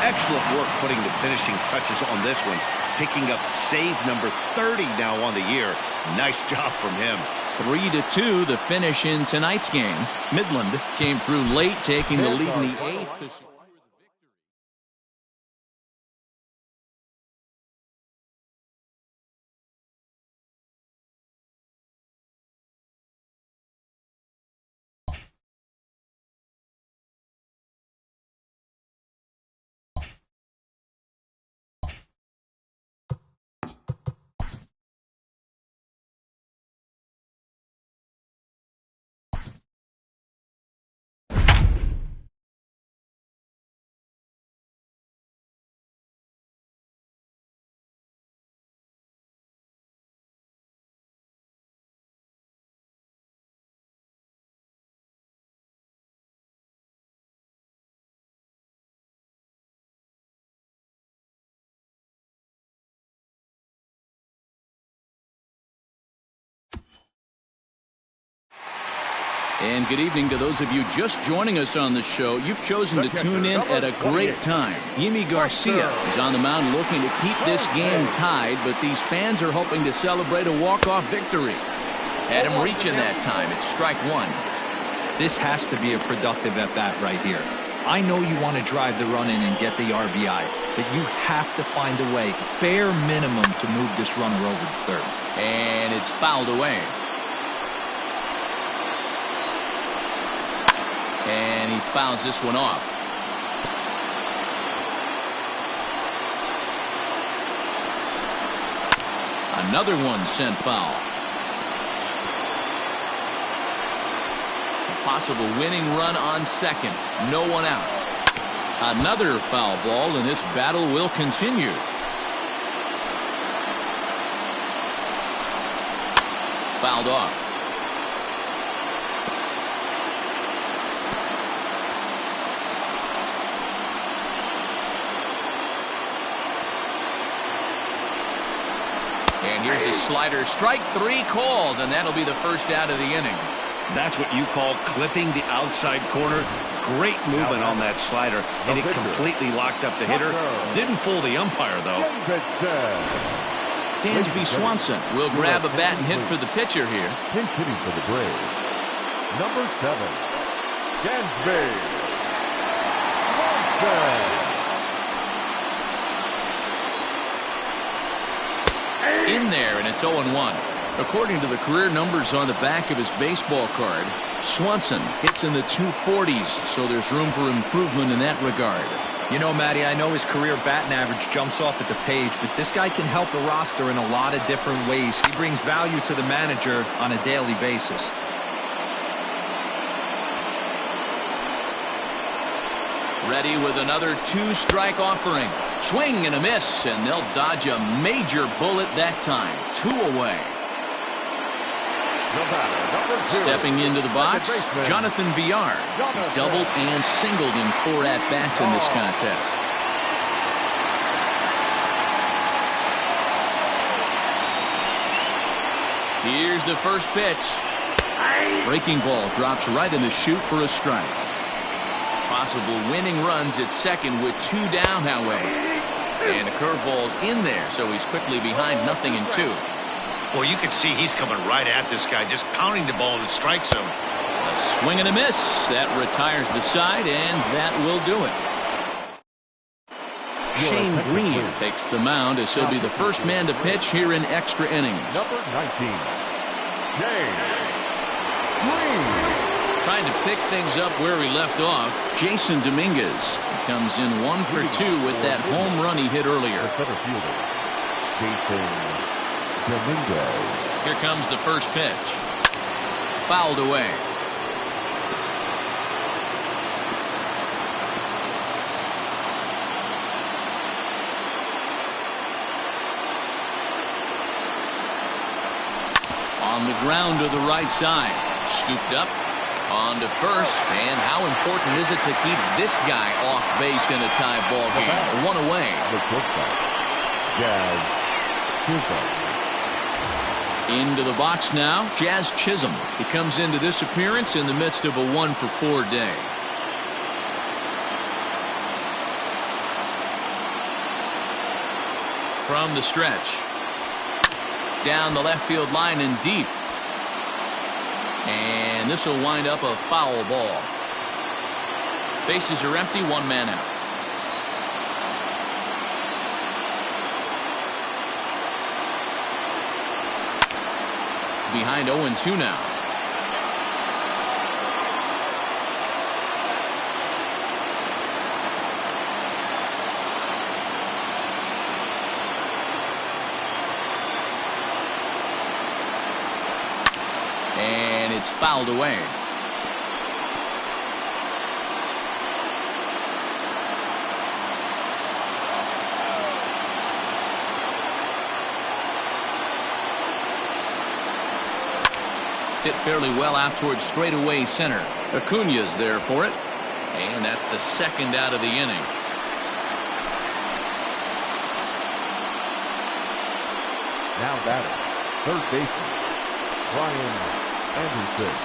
Excellent work putting the finishing touches on this one. Picking up save number 30 now on the year. Nice job from him. 3-2 the finish in tonight's game. Midland came through late, taking the lead in the 8th. And good evening to those of you just joining us on the show. You've chosen to tune in at a great time. Yimi Garcia is on the mound looking to keep this game tied, but these fans are hoping to celebrate a walk-off victory. Had him reaching that time. It's strike one. This has to be a productive at-bat right here. I know you want to drive the run in and get the RBI, but you have to find a way, bare minimum, to move this runner over to third. And it's fouled away. And he fouls this one off. Another one sent foul. A possible winning run on second. No one out. Another foul ball, and this battle will continue. Fouled off. And here's a slider. Strike three called, and that'll be the first out of the inning. That's what you call clipping the outside corner. Great movement on that slider, and it completely locked up the hitter. Didn't fool the umpire, though. Dansby Swanson will grab a bat and hit for the pitcher here. Pinch hitting for the Braves. Number 7, Dansby Swanson. In there, and it's 0-1. According to the career numbers on the back of his baseball card, Swanson hits in the 240s, so there's room for improvement in that regard. You know, Matty, I know his career batting average jumps off at the page, but this guy can help a roster in a lot of different ways. He brings value to the manager on a daily basis. Ready with another two-strike offering. Swing and a miss, and they'll dodge a major bullet that time. 2 away. Stepping into the box, Jonathan Villar. He's doubled and singled in 4 at-bats in this contest. Here's the first pitch. Breaking ball drops right in the chute for a strike. Possible winning runs at second with 2 down, however. And a curveball's in there, so he's quickly behind 0-2. Well, you can see he's coming right at this guy, just pounding the ball that strikes him. A swing and a miss. That retires the side, and that will do it. Shane Green takes the mound as he'll be the first man to pitch here in extra innings. Number 19, Shane Green. Trying to pick things up where he left off, Jason Dominguez comes in 1 for 2 with that home run he hit earlier. The center fielder, Jason Dominguez. Here comes the first pitch. Fouled away. On the ground to the right side. Scooped up. On to first, and how important is it to keep this guy off base in a tie ball game? 1 away. The shortstop, Jazz Chisholm. Into the box now, Jazz Chisholm. He comes into this appearance in the midst of a 1 for 4 day. from the stretch. Down the left field line and deep. And this will wind up a foul ball. Bases are empty, one man out. Behind 0-2 now. And it's fouled away. Hit fairly well out towards straightaway center. Acuna's there for it. And that's the second out of the inning. Now batter, third baseman, Brian Anderson.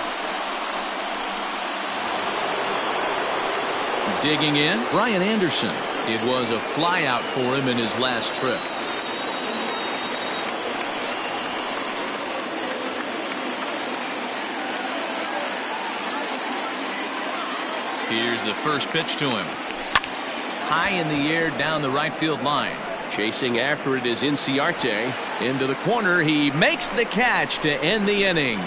Digging in, Brian Anderson. It was a flyout for him in his last trip. Here's the first pitch to him. High in the air down the right field line. Chasing after it is Inciarte. Into the corner. He makes the catch to end the inning.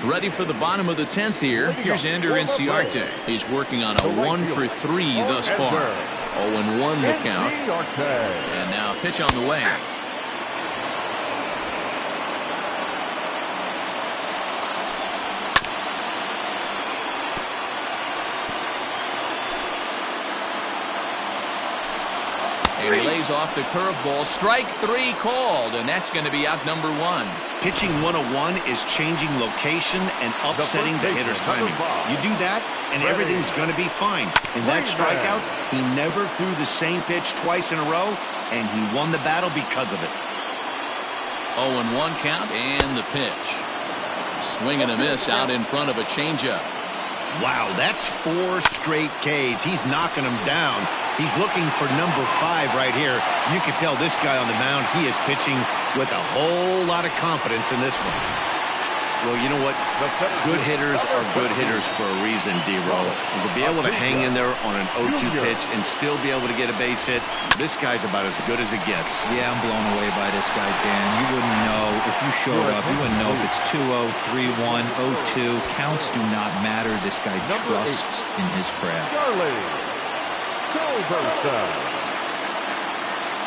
Ready for the bottom of the 10th here. Here's Ender Inciarte. He's working on a 1-for-3 thus far. 0-1 the count. And now a pitch on the way. And he lays off the curveball. Strike three called, and that's going to be out number one. Pitching 101 is changing location and upsetting the hitter's timing. You do that, and everything's going to be fine. In that strikeout, he never threw the same pitch twice in a row, and he won the battle because of it. 0-1 count, and the pitch. Swing and a miss out in front of a changeup. Wow, that's 4 straight Ks. He's knocking them down. He's looking for number 5 right here. You can tell this guy on the mound, he is pitching with a whole lot of confidence in this one. Well, you know what? Good hitters are good hitters for a reason, D-Roll. And to be able to hang in there on an 0-2 pitch and still be able to get a base hit, this guy's about as good as it gets. Yeah, I'm blown away by this guy, Dan. You wouldn't know if you showed up. You wouldn't know if it's 2-0, 3-1, 0-2. Counts do not matter. This guy trusts in his craft.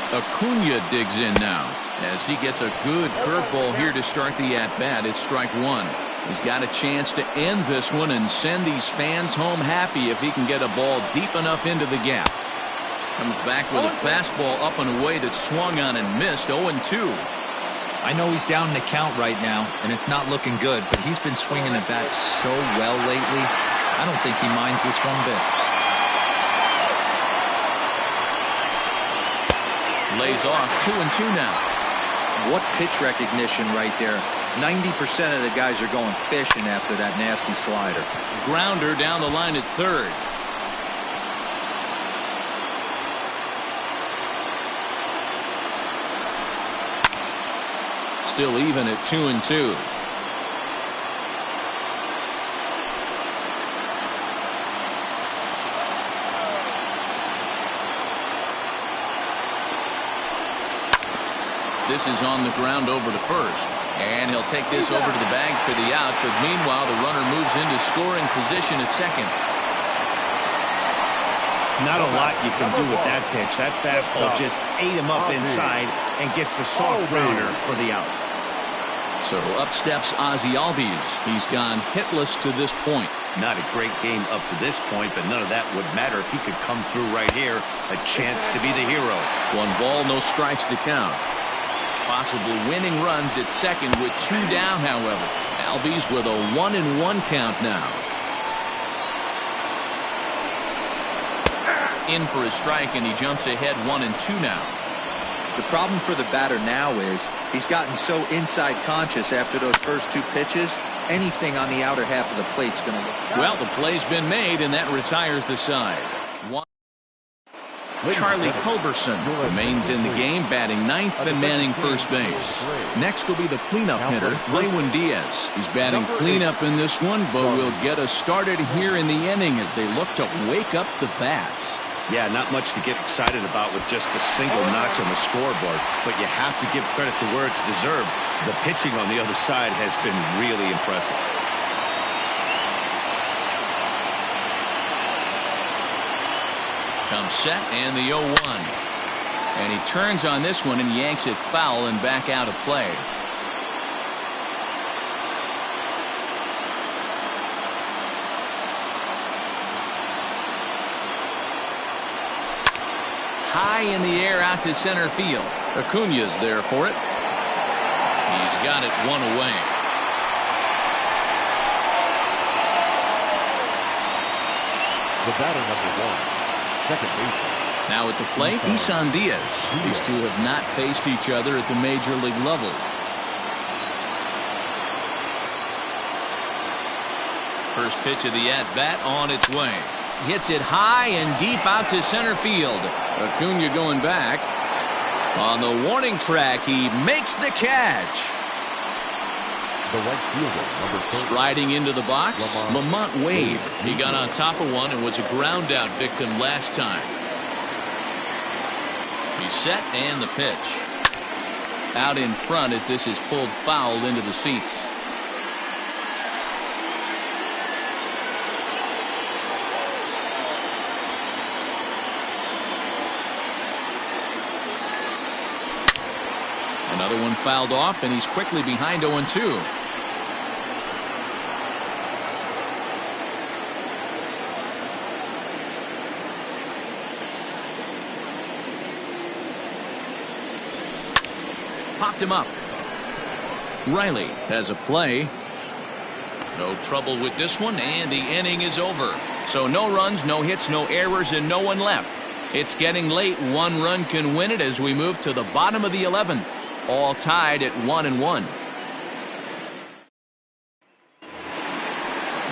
Acuna digs in now as he gets a good curveball here to start the at-bat. It's strike one. He's got a chance to end this one and send these fans home happy if he can get a ball deep enough into the gap. Comes back with a fastball up and away that swung on and missed. 0-2. I know he's down in the count right now, and it's not looking good, but he's been swinging the bat so well lately. I don't think he minds this one bit. Lays off 2-2 now. What pitch recognition right there. 90% of the guys are going fishing after that nasty slider. Grounder down the line at third. Still even at 2-2. This is on the ground over to first. And he'll take this over to the bag for the out. But meanwhile, the runner moves into scoring position at second. Not a lot you can do with that pitch. That fastball just ate him up inside and gets the soft grounder for the out. So up steps Ozzie Albies. He's gone hitless to this point. Not a great game up to this point, but none of that would matter if he could come through right here. A chance to be the hero. 1 ball, no strikes to count. Possibly winning runs at second with 2 down, however. Albies with a 1-1 count now. In for a strike, and he jumps ahead 1-2 now. The problem for the batter now is he's gotten so inside conscious after those first 2 pitches, anything on the outer half of the plate's going to look. Well, the play's been made, and that retires the side. Charlie Culberson remains in the game, batting ninth and manning first base. Next will be the cleanup hitter, Lewin Diaz. He's batting cleanup in this one, but will get us started here in the inning as they look to wake up the bats. Yeah, not much to get excited about with just a single notch on the scoreboard, but you have to give credit to where it's deserved. The pitching on the other side has been really impressive. Comes set and the 0-1. And he turns on this one and yanks it foul and back out of play. High in the air out to center field. Acuña's there for it. He's got it one away. The batter, number 1. Second baseman. Now at the plate, Isan Diaz. These two have not faced each other at the major league level. First pitch of the at-bat on its way. Hits it high and deep out to center field. Acuña going back. On the warning track, he makes the catch. The right fielder, number 30. Striding into the box, Lamont Wade. He got on top of one and was a ground out victim last time. He's set and the pitch. Out in front as this is pulled foul into the seats. Another one fouled off, and he's quickly behind 0-2. Popped him up. Riley has a play. No trouble with this one, and the inning is over. So no runs, no hits, no errors, and no one left. It's getting late. One run can win it as we move to the bottom of the 11th. All tied at 1-1.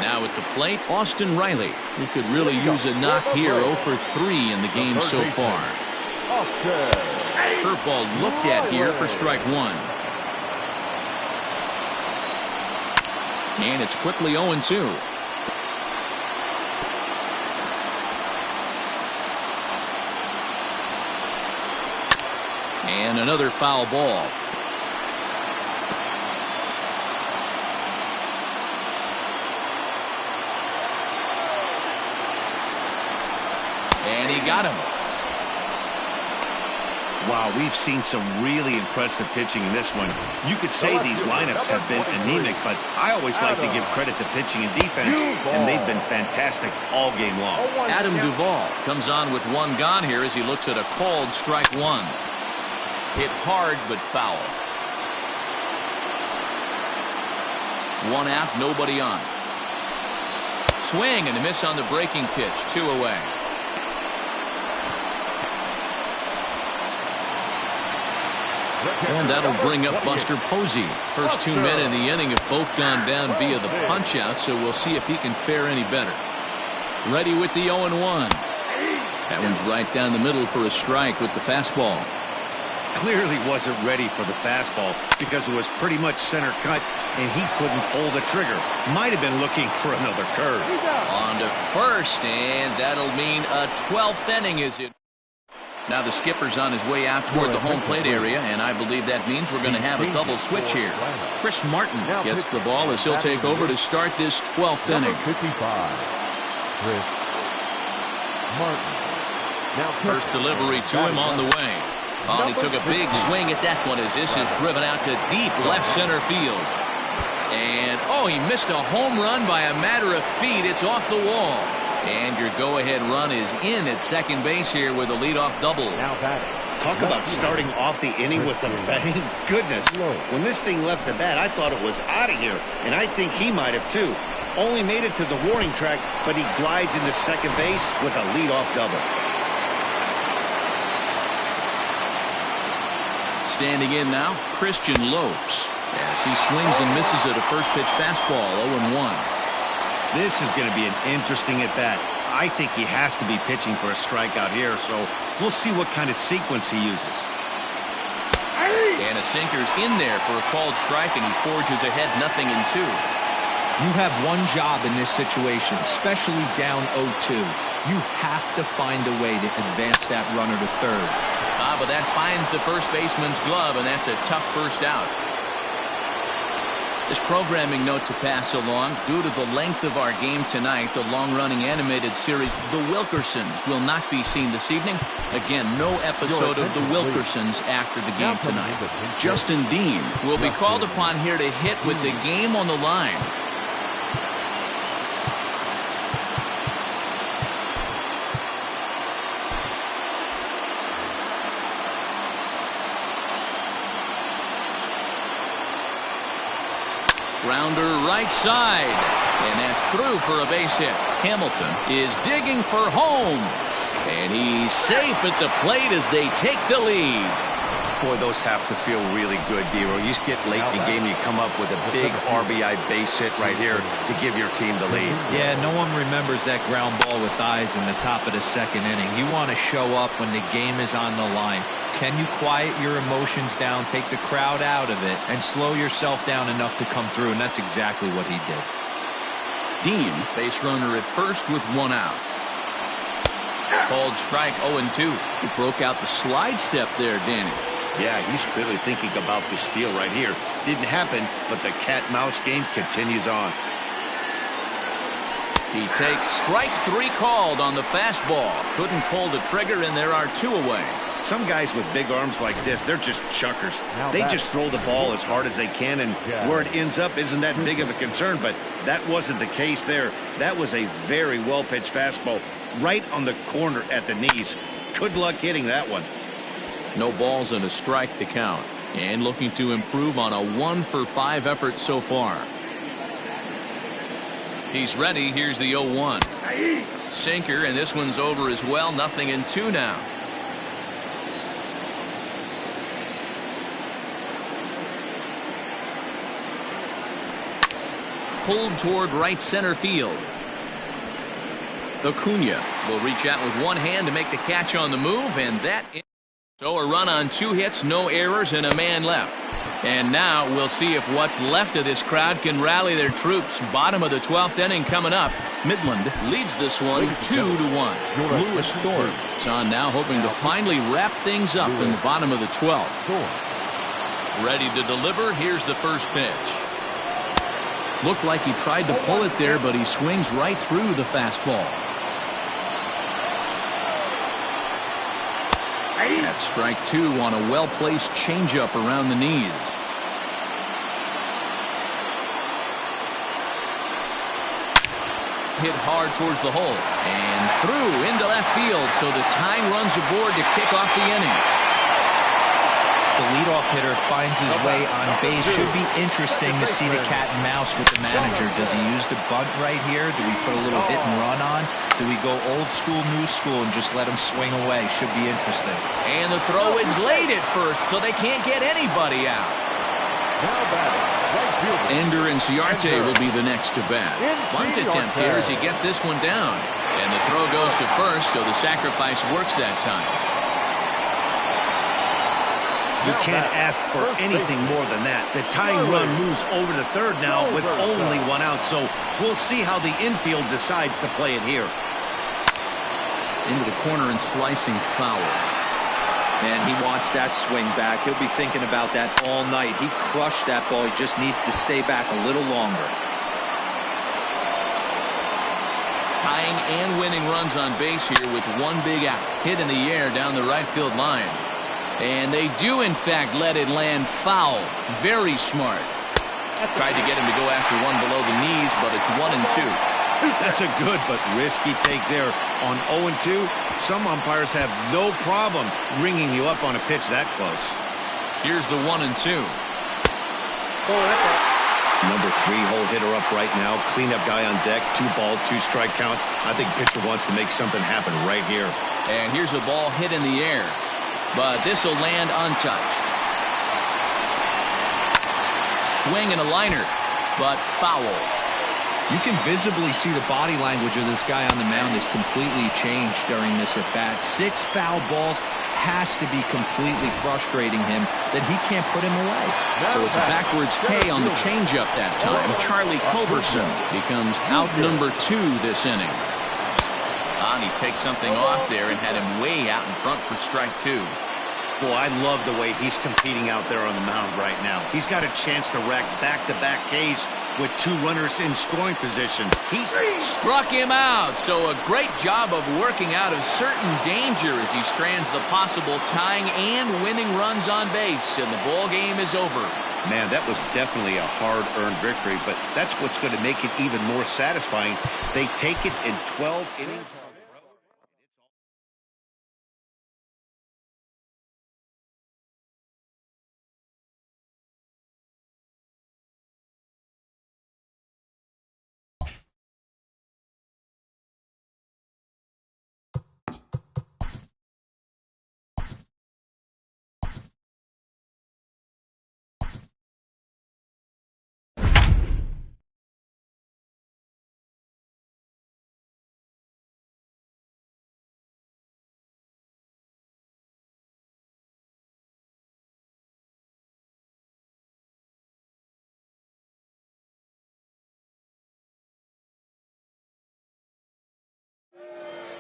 Now at the plate, Austin Riley. He could really use a knock here. 0 for 3 in the game so far. Curveball looked at here for strike 1. And it's quickly 0-2. And another foul ball. And he got him. Wow, we've seen some really impressive pitching in this one. You could say these lineups have been anemic, but I always like to give credit to pitching and defense, and they've been fantastic all game long. Adam Duvall comes on with one gone here as he looks at a called strike 1. Hit hard but foul. One out, nobody on. Swing and a miss on the breaking pitch. 2 away. And that'll bring up Buster Posey. First 2 men in the inning have both gone down via the punch out, so we'll see if he can fare any better. Ready with the 0-1. That one's right down the middle for a strike with the fastball. Clearly wasn't ready for the fastball because it was pretty much center cut and he couldn't pull the trigger. Might have been looking for another curve. On to first, and that'll mean a 12th inning is it. Now the skipper's on his way out toward the home plate area, and I believe that means we're going to have a double switch here. Chris Martin gets the ball as he'll take over to start this 12th inning. 55. Chris Martin. First delivery to him on the way. Oh, he took a big swing at that one as this is driven out to deep left center field. And, oh, he missed a home run by a matter of feet. It's off the wall. And your go-ahead run is in at second base here with a leadoff double. Talk about starting off the inning with a bang. Goodness, when this thing left the bat, I thought it was out of here. And I think he might have, too. Only made it to the warning track, but he glides into second base with a leadoff double. Standing in now, Christian Lopes. As he swings and misses at a first pitch fastball, 0-1. This is going to be an interesting at bat. I think he has to be pitching for a strikeout here, so we'll see what kind of sequence he uses. And a sinker's in there for a called strike, and he forges ahead 0-2. You have one job in this situation, especially down 0-2. You have to find a way to advance that runner to third. But that finds the first baseman's glove, and that's a tough first out. This programming note to pass along: due to the length of our game tonight, the long-running animated series The Wilkersons will not be seen this evening. Again, no episode of The Wilkersons after the game tonight. Justin Dean will be called upon here to hit with the game on the line. Grounder right side, and that's through for a base hit. Hamilton is digging for home, and he's safe at the plate as they take the lead. Boy, those have to feel really good, Dero. You get late in the game, you come up with a big RBI base hit right here to give your team the lead. Yeah, no one remembers that ground ball with eyes in the top of the second inning. You want to show up when the game is on the line. Can you quiet your emotions down, take the crowd out of it, and slow yourself down enough to come through? And that's exactly what he did. Dean, base runner at first with one out. Called strike, 0-2. He broke out the slide step there, Danny. Yeah, he's clearly thinking about the steal right here. Didn't happen, but the cat-mouse game continues on. He takes strike 3 called on the fastball. Couldn't pull the trigger, and there are 2 away. Some guys with big arms like this, they're just chuckers. They just throw the ball as hard as they can, and where it ends up isn't that big of a concern, but that wasn't the case there. That was a very well-pitched fastball right on the corner at the knees. Good luck hitting that one. No balls and a strike to count, and looking to improve on a 1-for-5 effort so far. He's ready. Here's the 0-1. Sinker, and this one's over as well. 0-2 now. Pulled toward right center field. Acuna will reach out with one hand to make the catch on the move, and that is so a run on 2 hits, no errors, and a man left. And now we'll see if what's left of this crowd can rally their troops. Bottom of the 12th inning coming up. Midland leads this one 2-1. Lewis Thorpe is on now, hoping to finally wrap things up in the bottom of the 12th. Ready to deliver. Here's the first pitch. Looked like he tried to pull it there, but he swings right through the fastball. That's strike 2 on a well-placed changeup around the knees. Hit hard towards the hole and through into left field, so the tying runs aboard to kick off the inning. The leadoff hitter finds his way on base. Should be interesting to see the cat and mouse with the manager. Does he use the bunt right here? Do we put a little hit and run on? Do we go old school, new school, and just let him swing away? Should be interesting. And the throw is late at first, so they can't get anybody out. Ender Inciarte will be the next to bat. Bunt attempt here as he gets this one down. And the throw goes to first, so the sacrifice works that time. You can't ask for anything more than that. The tying run moves over to third now with only one out, so we'll see how the infield decides to play it here. Into the corner and slicing foul. And he wants that swing back. He'll be thinking about that all night. He crushed that ball. He just needs to stay back a little longer. Tying and winning runs on base here with one big out. Hit in the air down the right field line. And they do, in fact, let it land foul. Very smart. Tried to get him to go after one below the knees, but it's 1-2. That's a good but risky take there. On 0-2, some umpires have no problem ringing you up on a pitch that close. Here's the 1-2. Number 3 hole hitter up right now. Cleanup guy on deck. 2-ball, 2-strike count. I think pitcher wants to make something happen right here. And here's a ball hit in the air. But this will land untouched. swing and a liner, but foul. You can visibly see the body language of this guy on the mound has completely changed during this at-bat. 6 foul balls has to be completely frustrating him that he can't put him away. So it's a backwards K on the changeup that time. Charlie Culberson becomes out number 2 this inning. And he takes something off there and had him way out in front for strike 2. Boy, I love the way he's competing out there on the mound right now. He's got a chance to rack back-to-back Ks with 2 runners in scoring position. He's struck him out. So a great job of working out of certain danger as he strands the possible tying and winning runs on base, and the ball game is over. Man, that was definitely a hard-earned victory, but that's what's going to make it even more satisfying. They take it in 12 innings.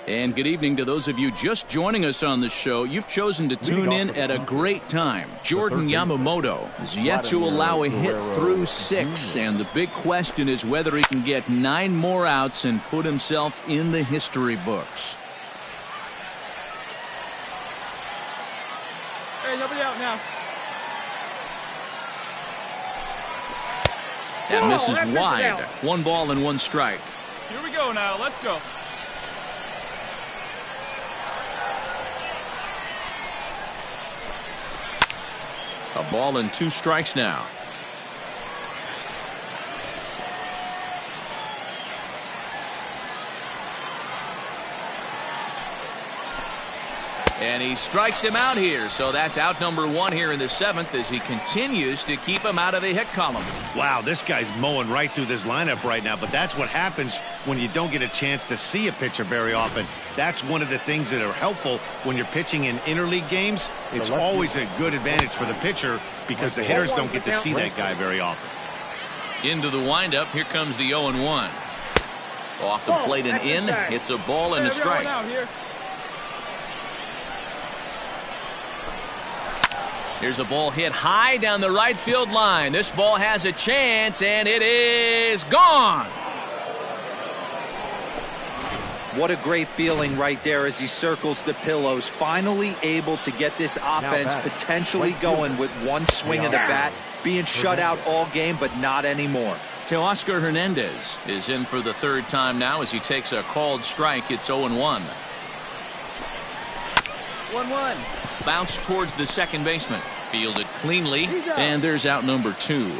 And good evening to those of you just joining us on the show. You've chosen to tune in at a great time. Jordan Yamamoto is yet to allow a hit through 6, and the big question is whether he can get 9 more outs and put himself in the history books. Hey, nobody out now. That misses wide. 1 ball and 1 strike. Here we go now. Let's go. A ball and 2 strikes now. And he strikes him out here. So that's out number 1 here in the 7th as he continues to keep him out of the hit column. Wow, this guy's mowing right through this lineup right now, but that's what happens when you don't get a chance to see a pitcher very often. That's one of the things that are helpful when you're pitching in interleague games. It's always a good advantage for the pitcher because the hitters don't get to see that guy very often. Into the windup. Here comes the 0-1. Off the plate and in. It's a ball and a strike. Here's a ball hit high down the right field line. This ball has a chance, and it is gone. What a great feeling right there as he circles the pillows. Finally able to get this offense potentially going with 1 swing of the bat. Being shut out all game, but not anymore. Teoscar Hernandez is in for the 3rd time now as he takes a called strike. It's 0-1. 1-1. Bounce towards the second baseman. Fielded cleanly, and there's out number 2.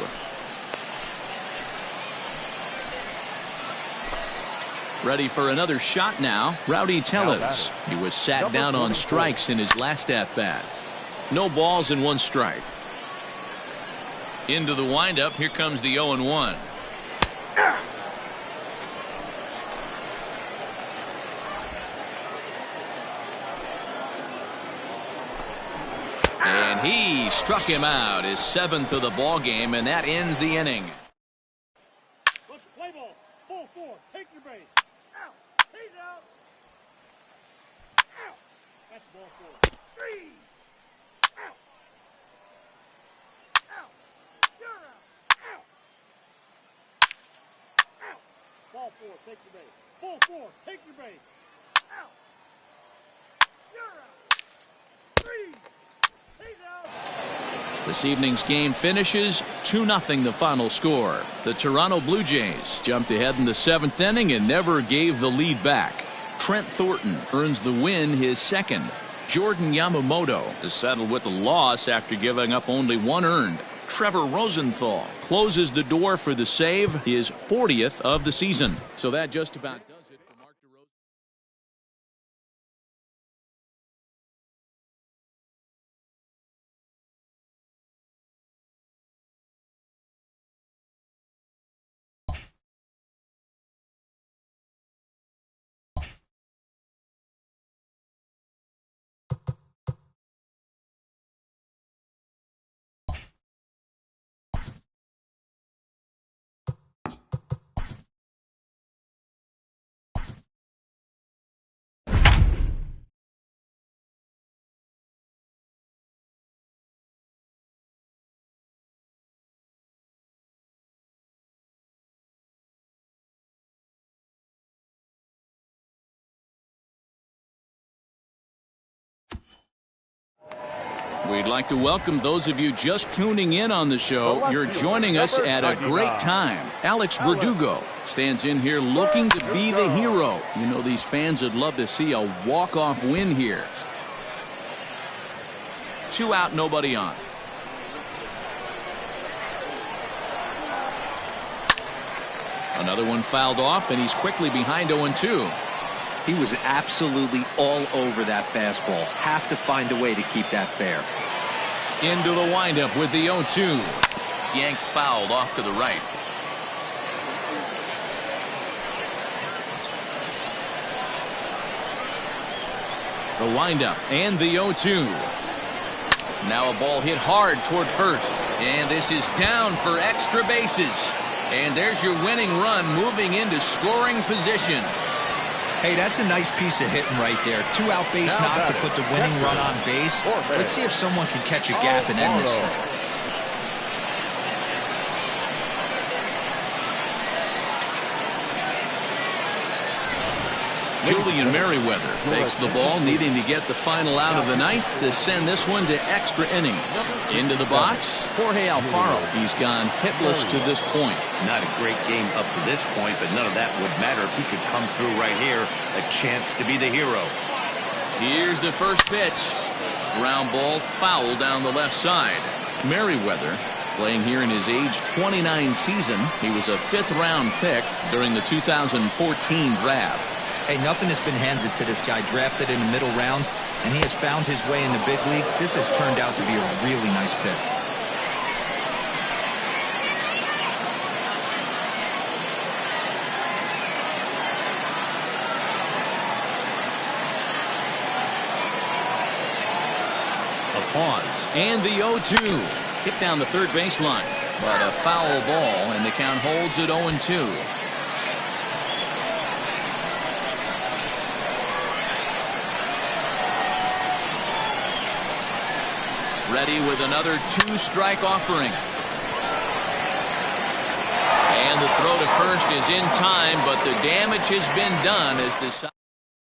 Ready for another shot now. Rowdy Tellez. He was sat down on strikes in his last at-bat. No balls and 1 strike. Into the windup. Here comes the 0-1. And he struck him out, his 7th of the ball game, and that ends the inning. Let's play ball. Full 4. Take your base. Out. He's out. Out. That's ball 4. 3. Out. Out. You're out. Out. Out. Ball 4. Take your base. Full 4. Take your base. Out. You're out. 3. This evening's game finishes 2-0 the final score. The Toronto Blue Jays jumped ahead in the 7th inning and never gave the lead back. Trent Thornton earns the win, his 2nd. Jordan Yamamoto is settled with a loss after giving up only 1 earned. Trevor Rosenthal closes the door for the save, his 40th of the season. So that just about does We'd like to welcome those of you just tuning in on the show. You're joining us at a great time. Alex Verdugo stands in here looking to be the hero. You know, these fans would love to see a walk-off win here. 2 out, nobody on. Another one fouled off, and he's quickly behind 0-2. He was absolutely all over that fastball. Have to find a way to keep that fair. Into the windup with the 0-2. Yanked fouled off to the right. The windup and the 0-2. Now a ball hit hard toward first. And this is down for extra bases. And there's your winning run moving into scoring position. Hey, that's a nice piece of hitting right there. 2 out base knock to put the winning run on base. Let's see if someone can catch a gap and end this thing. Julian Merriweather takes the ball, needing to get the final out of the ninth to send this one to extra innings. Into the box, Jorge Alfaro. He's gone hitless to this point. Not a great game up to this point, but none of that would matter if he could come through right here. A chance to be the hero. Here's the first pitch. Ground ball foul down the left side. Merriweather playing here in his age 29 season. He was a 5th-round pick during the 2014 draft. Hey, nothing has been handed to this guy. Drafted in the middle rounds, and he has found his way in the big leagues. This has turned out to be a really nice pick. A pause, and the 0-2. Hit down the third baseline, but a foul ball, and the count holds at 0-2. Ready with another 2-strike offering. And the throw to first is in time, but the damage has been done as the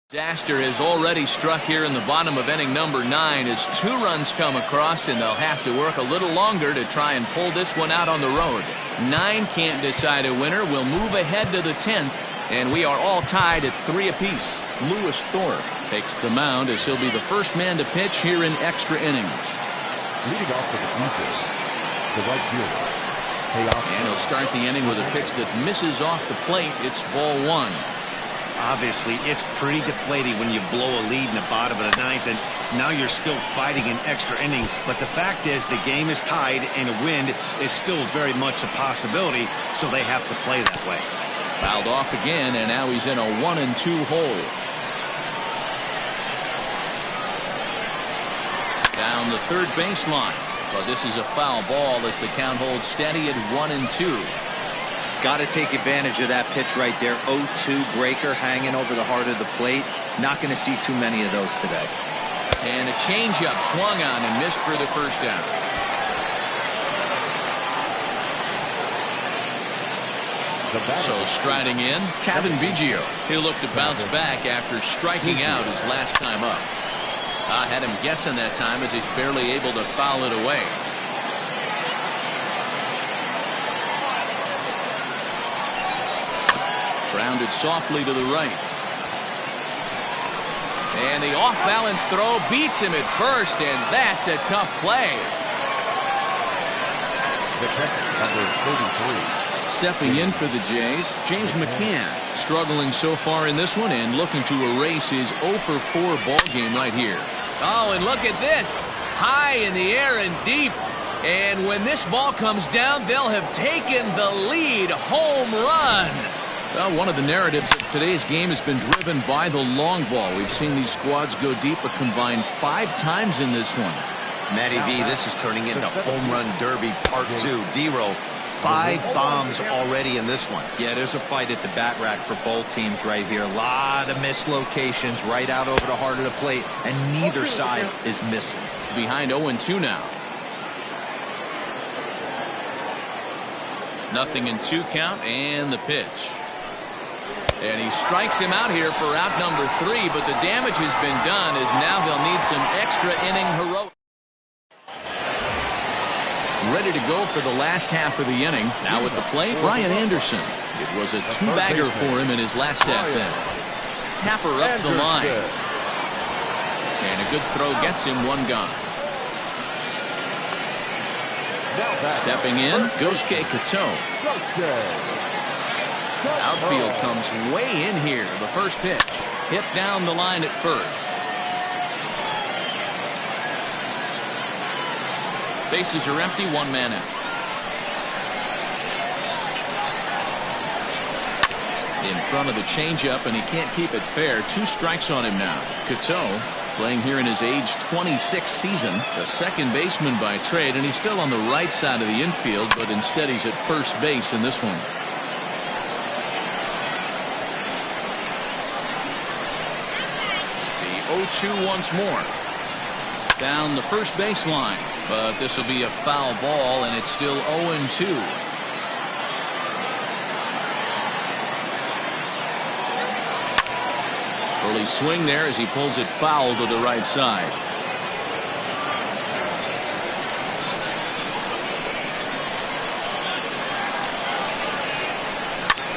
disaster has already struck here in the bottom of inning number 9 as 2 runs come across, and they'll have to work a little longer to try and pull this one out on the road. 9 can't decide a winner. We'll move ahead to the 10th, and we are all tied at 3 apiece. Lewis Thorpe takes the mound as he'll be the first man to pitch here in extra innings. Leading off for the Blue the right fielder. And he'll start the inning with a pitch that misses off the plate. It's ball 1. Obviously, it's pretty deflating when you blow a lead in the bottom of the 9th, and now you're still fighting in extra innings. But the fact is, the game is tied, and a win is still very much a possibility, so they have to play that way. Fouled off again, and now he's in a 1-2 hole. Down the third baseline, but this is a foul ball as the count holds steady at 1-2. Got to take advantage of that pitch right there. 0-2 breaker hanging over the heart of the plate. Not going to see too many of those today. And a changeup swung on and missed for the first down. So striding in, Kevin Biggio. He'll look to bounce back after striking out his last time up. I had him guessing that time as he's barely able to foul it away. Grounded softly to the right. And the off-balance throw beats him at first, and that's a tough play. The catcher, number 33. Stepping in for the Jays, James McCann, struggling so far in this one and looking to erase his 0-for-4 ball game right here. Oh, and look at this. High in the air and deep. And when this ball comes down, they'll have taken the lead. Home run. Well, one of the narratives of today's game has been driven by the long ball. We've seen these squads go deep, but combined 5 times in this one. Matty V, this is turning into home run derby part 2. D-Row, 5 bombs already in this one. Yeah, there's a fight at the bat rack for both teams right here. A lot of mislocations right out over the heart of the plate, and neither side is missing. Behind 0-2 now. 0-2 count, and the pitch. And he strikes him out here for out number 3, but the damage has been done as now they'll need some extra inning heroics. Ready to go for the last half of the inning. Now at the plate, Brian Anderson. It was a two-bagger for him in his last at-bat. Tapper up the line. And a good throw gets him one gone. Stepping in, Gosuke Kato. Outfield comes way in here. The first pitch. Hit down the line at first. Bases are empty, one man out. In front of the changeup, and he can't keep it fair. 2 strikes on him now. Kato, playing here in his age 26 season. He's a second baseman by trade, and he's still on the right side of the infield, but instead he's at first base in this one. The 0-2 once more. Down the first baseline, but this will be a foul ball, and it's still 0-2. Early swing there as he pulls it foul to the right side.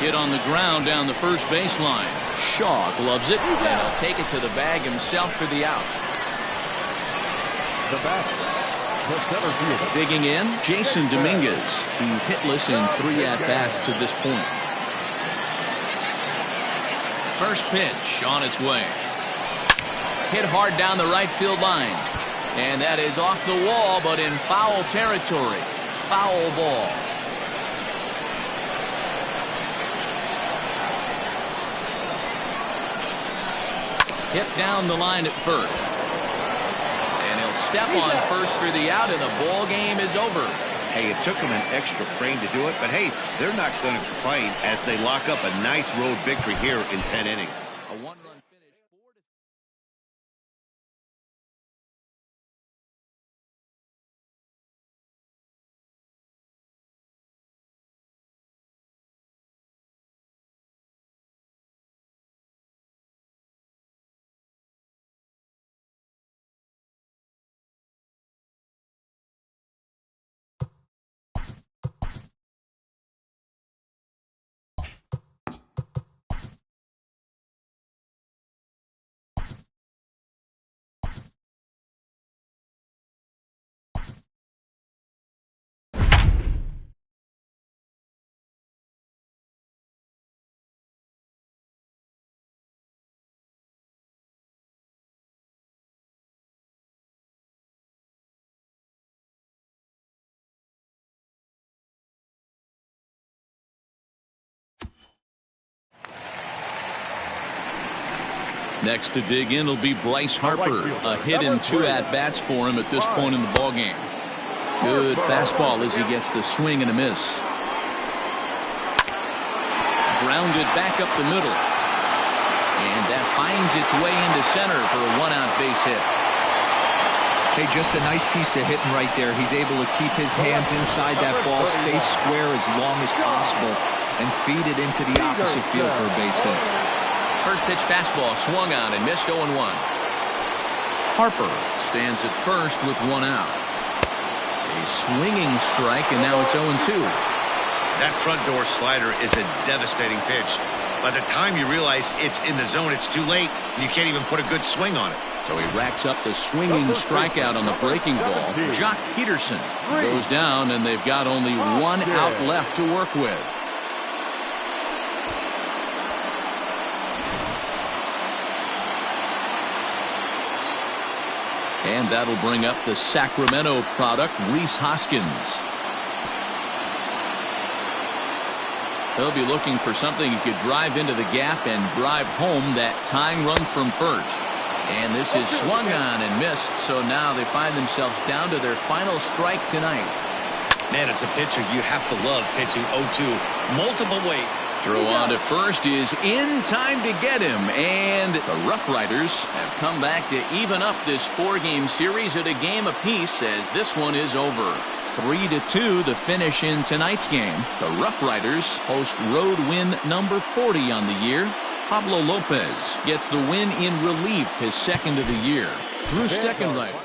Hit on the ground down the first baseline. Shaw gloves it, and he'll take it to the bag himself for the out. The batter, the center fielder. Digging in, Jason Dominguez. He's hitless in 3 at-bats to this point. First pitch on its way. Hit hard down the right field line. And that is off the wall, but in foul territory. Foul ball. Hit down the line at first. And he'll step on first for the out, and the ball game is over. Hey, it took them an extra frame to do it, but hey, they're not going to complain as they lock up a nice road victory here in 10 innings. A one-run finish. Next to dig in will be Bryce Harper. A hit in 2 at-bats for him at this point in the ballgame. Good fastball as he gets the swing and a miss. Grounded back up the middle. And that finds its way into center for a one-out base hit. Hey, just a nice piece of hitting right there. He's able to keep his hands inside that ball, stay square as long as possible, and feed it into the opposite field for a base hit. First pitch fastball swung on and missed 0-1. Harper stands at first with one out. A swinging strike, and now it's 0-2. That front door slider is a devastating pitch. By the time you realize it's in the zone, it's too late, and you can't even put a good swing on it. So he racks up the swinging strikeout on the breaking ball. Jock Peterson goes down, and they've got only one out left to work with. And that'll bring up the Sacramento product, Rhys Hoskins. He'll be looking for something he could drive into the gap and drive home that tying run from first. And this is swung on and missed, so now they find themselves down to their final strike tonight. Man, as a pitcher, you have to love pitching 0-2. Multiple weight. Throw on to first is in time to get him, and the Rough Riders have come back to even up this 4-game series at a game apiece as this one is over. 3-2 the finish in tonight's game. The Rough Riders host road win number 40 on the year. Pablo Lopez gets the win in relief, his second of the year. Drew Steckenrider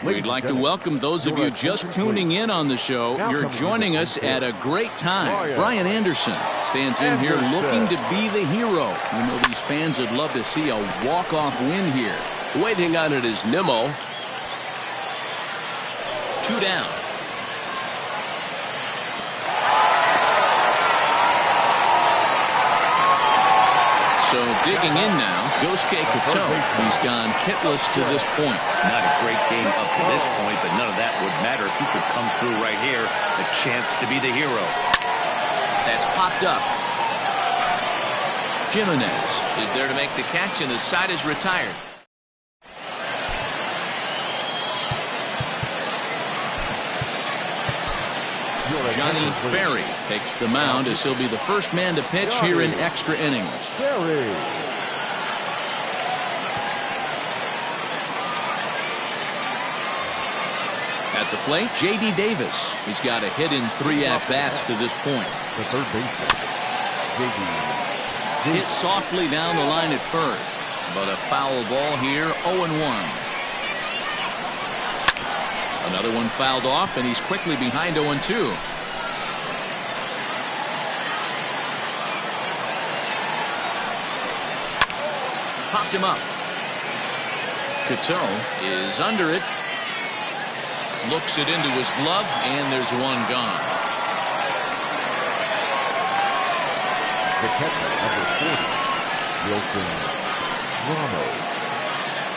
We'd like to welcome those of you just tuning in on the show. You're joining us at a great time. Brian Anderson stands in here looking to be the hero. We know these fans would love to see a walk-off win here. Waiting on it is Nimmo. 2 down. So digging in now, Yosuke Kato. He's gone hitless to this point. Not a great game up to this point, but none of that would matter if he could come through right here. A chance to be the hero. That's popped up. Jimenez is there to make the catch, and the side is retired. Johnny Berry takes the mound as he'll be the first man to pitch here in extra innings. At the plate, J.D. Davis. He's got a hit in 3 at-bats to this point. The third baseman, J.D. Hit softly down the line at first, but a foul ball here, 0-1. Another one fouled off, and he's quickly behind 0-2. Popped him up. Kato is under it. Looks it into his glove, and there's one gone. The catcher, number 40, Wilson Ramos.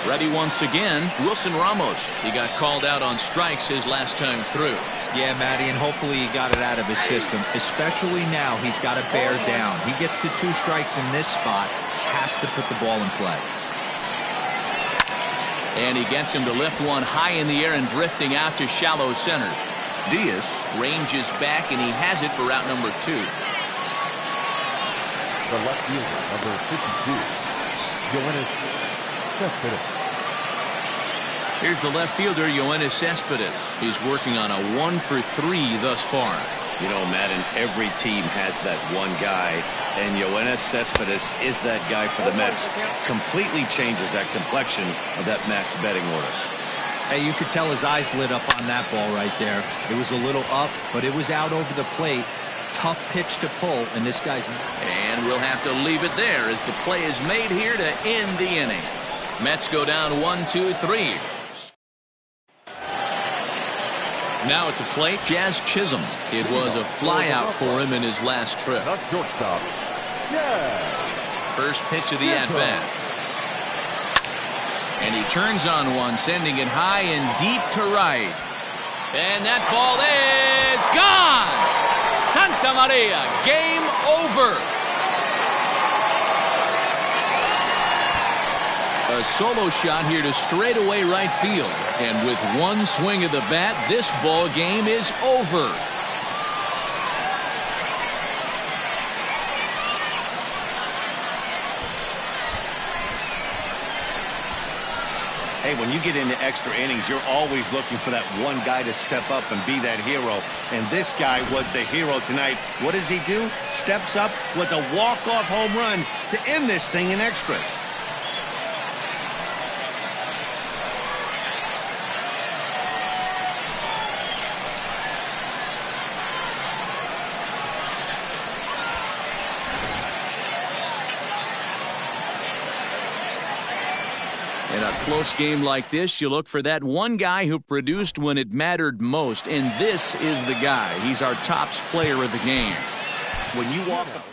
Ready once again, Wilson Ramos. He got called out on strikes his last time through. Yeah, Matty, and hopefully he got it out of his system. Especially now, he's got to bear down. He gets the 2 strikes in this spot, has to put the ball in play. And he gets him to lift one high in the air and drifting out to shallow center. Diaz ranges back, and he has it for route number 2. The left fielder, number 52, Yoenis Cespedes. Here's the left fielder, Yoenis Cespedes. He's working on a 1-for-3 thus far. You know, Madden, every team has that one guy, and Yoenis Cespedes is that guy for the Mets. Completely changes that complexion of that Mets betting order. Hey, you could tell his eyes lit up on that ball right there. It was a little up, but it was out over the plate. Tough pitch to pull, and this guy's... And we'll have to leave it there as the play is made here to end the inning. Mets go down 1-2-3. Now at the plate, Jazz Chisholm. It was a flyout for him in his last trip. Not shortstop. Yeah. First pitch of the at-bat. And he turns on one, sending it high and deep to right. And that ball is gone! Santa Maria, game over! A solo shot here to straightaway right field. And with one swing of the bat, this ball game is over. Hey, when you get into extra innings, you're always looking for that one guy to step up and be that hero. And this guy was the hero tonight. What does he do? Steps up with a walk-off home run to end this thing in extras. In a close game like this, you look for that one guy who produced when it mattered most, and this is the guy. He's our top player of the game. When you walk up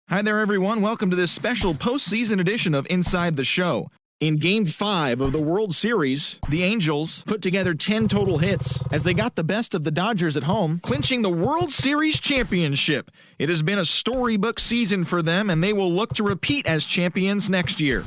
Hi there, everyone. Welcome to this special postseason edition of Inside the Show. In Game 5 of the World Series, the Angels put together 10 total hits as they got the best of the Dodgers at home, clinching the World Series championship. It has been a storybook season for them, and they will look to repeat as champions next year.